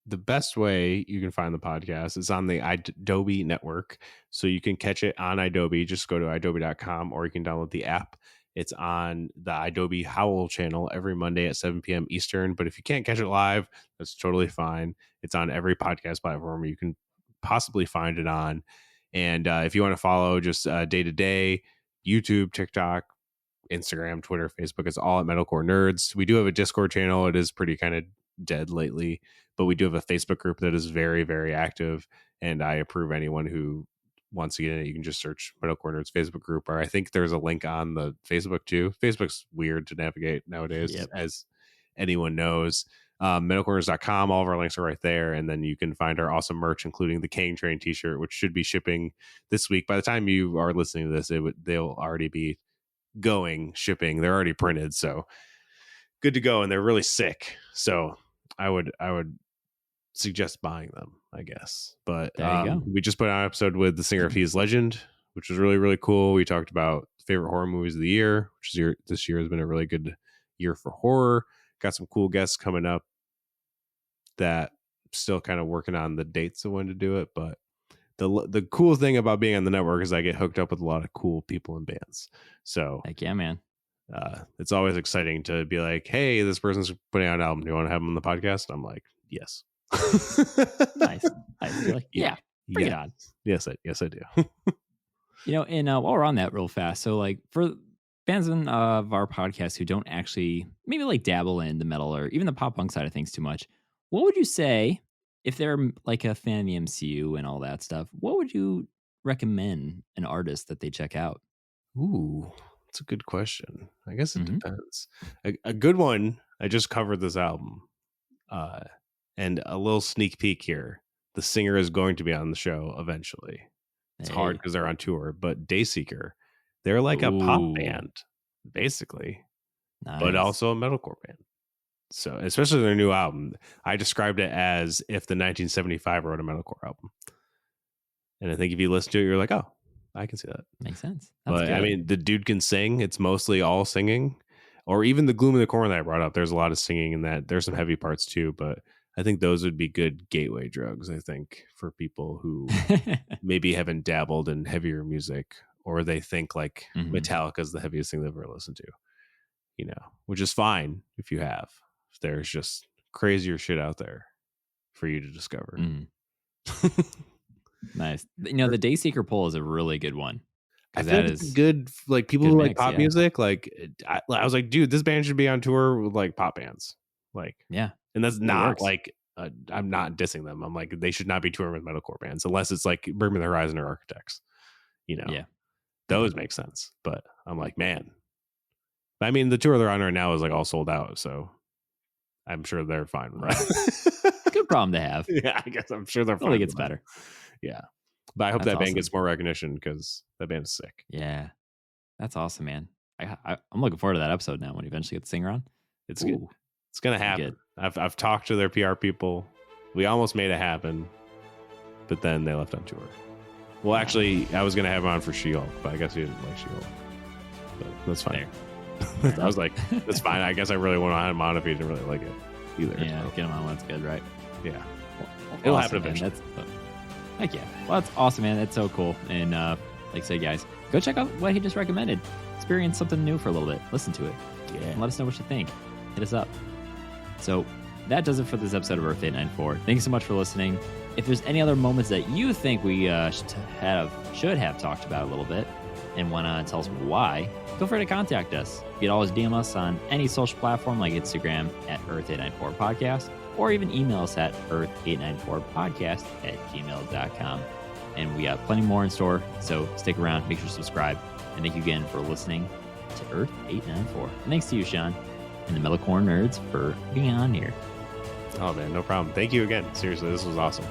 the best way you can find the podcast is on the Adobe network. So you can catch it on Adobe. Just go to adobe.com or you can download the app. It's on the Adobe Howl channel every Monday at 7 p.m. Eastern. But if you can't catch it live, that's totally fine. It's on every podcast platform you can possibly find it on. And if you want to follow just day to day, YouTube, TikTok, Instagram, Twitter, Facebook, it's all at Metalcore Nerds. We do have a Discord channel. It is pretty kind of dead lately, but we do have a Facebook group that is very, very active. And I approve anyone who wants to get in it. You can just search Metalcore Nerds Facebook group, or I think there's a link on the Facebook too. Facebook's weird to navigate nowadays, as anyone knows. Metalcorners.com, all of our links are right there. And then you can find our awesome merch, including the Kang Train t-shirt, which should be shipping this week. By the time you are listening to this, they'll already be shipping. They're already printed, so good to go. And they're really sick. So I would suggest buying them, I guess. But there you go. We just put out an episode with the singer of He Is Legend, which was really, really cool. We talked about favorite horror movies of the year, this year has been a really good year for horror. Got some cool guests coming up that still kind of working on the dates of when to do it. But the cool thing about being on the network is I get hooked up with a lot of cool people and bands. So heck yeah, man. It's always exciting to be like, hey, this person's putting out an album. Do you want to have them on the podcast? I'm like, yes. Nice. Like, yeah, bring it on. Yes, I do. And while we're on that real fast, so like for fans of our podcast who don't actually maybe like dabble in the metal or even the pop punk side of things too much, what would you say if they're like a fan of the MCU and all that stuff? What would you recommend an artist that they check out? Ooh, that's a good question. I guess it depends. A good one. I just covered this album, and a little sneak peek here. The singer is going to be on the show eventually. It's hard because they're on tour, but Dayseeker, they're like a pop band, basically, but also a metalcore band. So, especially their new album, I described it as if the 1975 wrote a metalcore album. And I think if you listen to it, you're like, oh, I can see that. Makes sense. That's good. I mean, the dude can sing. It's mostly all singing. Or even the Gloom in the Corner that I brought up, there's a lot of singing in that. There's some heavy parts too, but I think those would be good gateway drugs, I think, for people who maybe haven't dabbled in heavier music, or they think like Metallica is the heaviest thing they've ever listened to, which is fine if you have. There's just crazier shit out there for you to discover. Nice. The Dayseeker poll is a really good one. I think it's good. Like people who like pop music, like I was like, dude, this band should be on tour with like pop bands. Like, yeah. And that's not like, I'm not dissing them. I'm like, they should not be touring with metalcore bands unless it's like Bring Me the Horizon or Architects, Yeah. Those make sense. But I'm like, man, I mean, the tour they're on right now is like all sold out. So I'm sure they're fine. Right. Good problem to have. Yeah. I guess I'm sure they're fine. Only gets better. Yeah. But I hope that band gets more recognition because that band is sick. Yeah. That's awesome, man. I'm looking forward to that episode now when you eventually get the singer on. It's good. It's going to happen. I've talked to their PR people. We almost made it happen, but then they left on tour. Well, actually, I was going to have him on for She-Hulk, but I guess he didn't like She-Hulk. But that's fine. I was like, that's fine. I guess I really want to have him on if he didn't really like it either. Yeah, get him on when it's good, right? Yeah. It'll happen eventually. Heck yeah. Well, that's awesome, man. That's so cool. And like I said, guys, go check out what he just recommended. Experience something new for a little bit. Listen to it. Yeah. And let us know what you think. Hit us up. So that does it for this episode of Earth 894. Thanks so much for listening. If there's any other moments that you think we should have talked about a little bit and want to tell us why, feel free to contact us. You can always DM us on any social platform like Instagram at Earth894podcast, or even email us at earth894podcast@gmail.com. And we got plenty more in store, so stick around, make sure to subscribe. And thank you again for listening to Earth 894. And thanks to you, Sean, and the Metalcore Nerds for being on here. Oh, man, no problem. Thank you again. Seriously, this was awesome.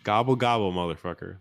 Gobble, gobble, motherfucker.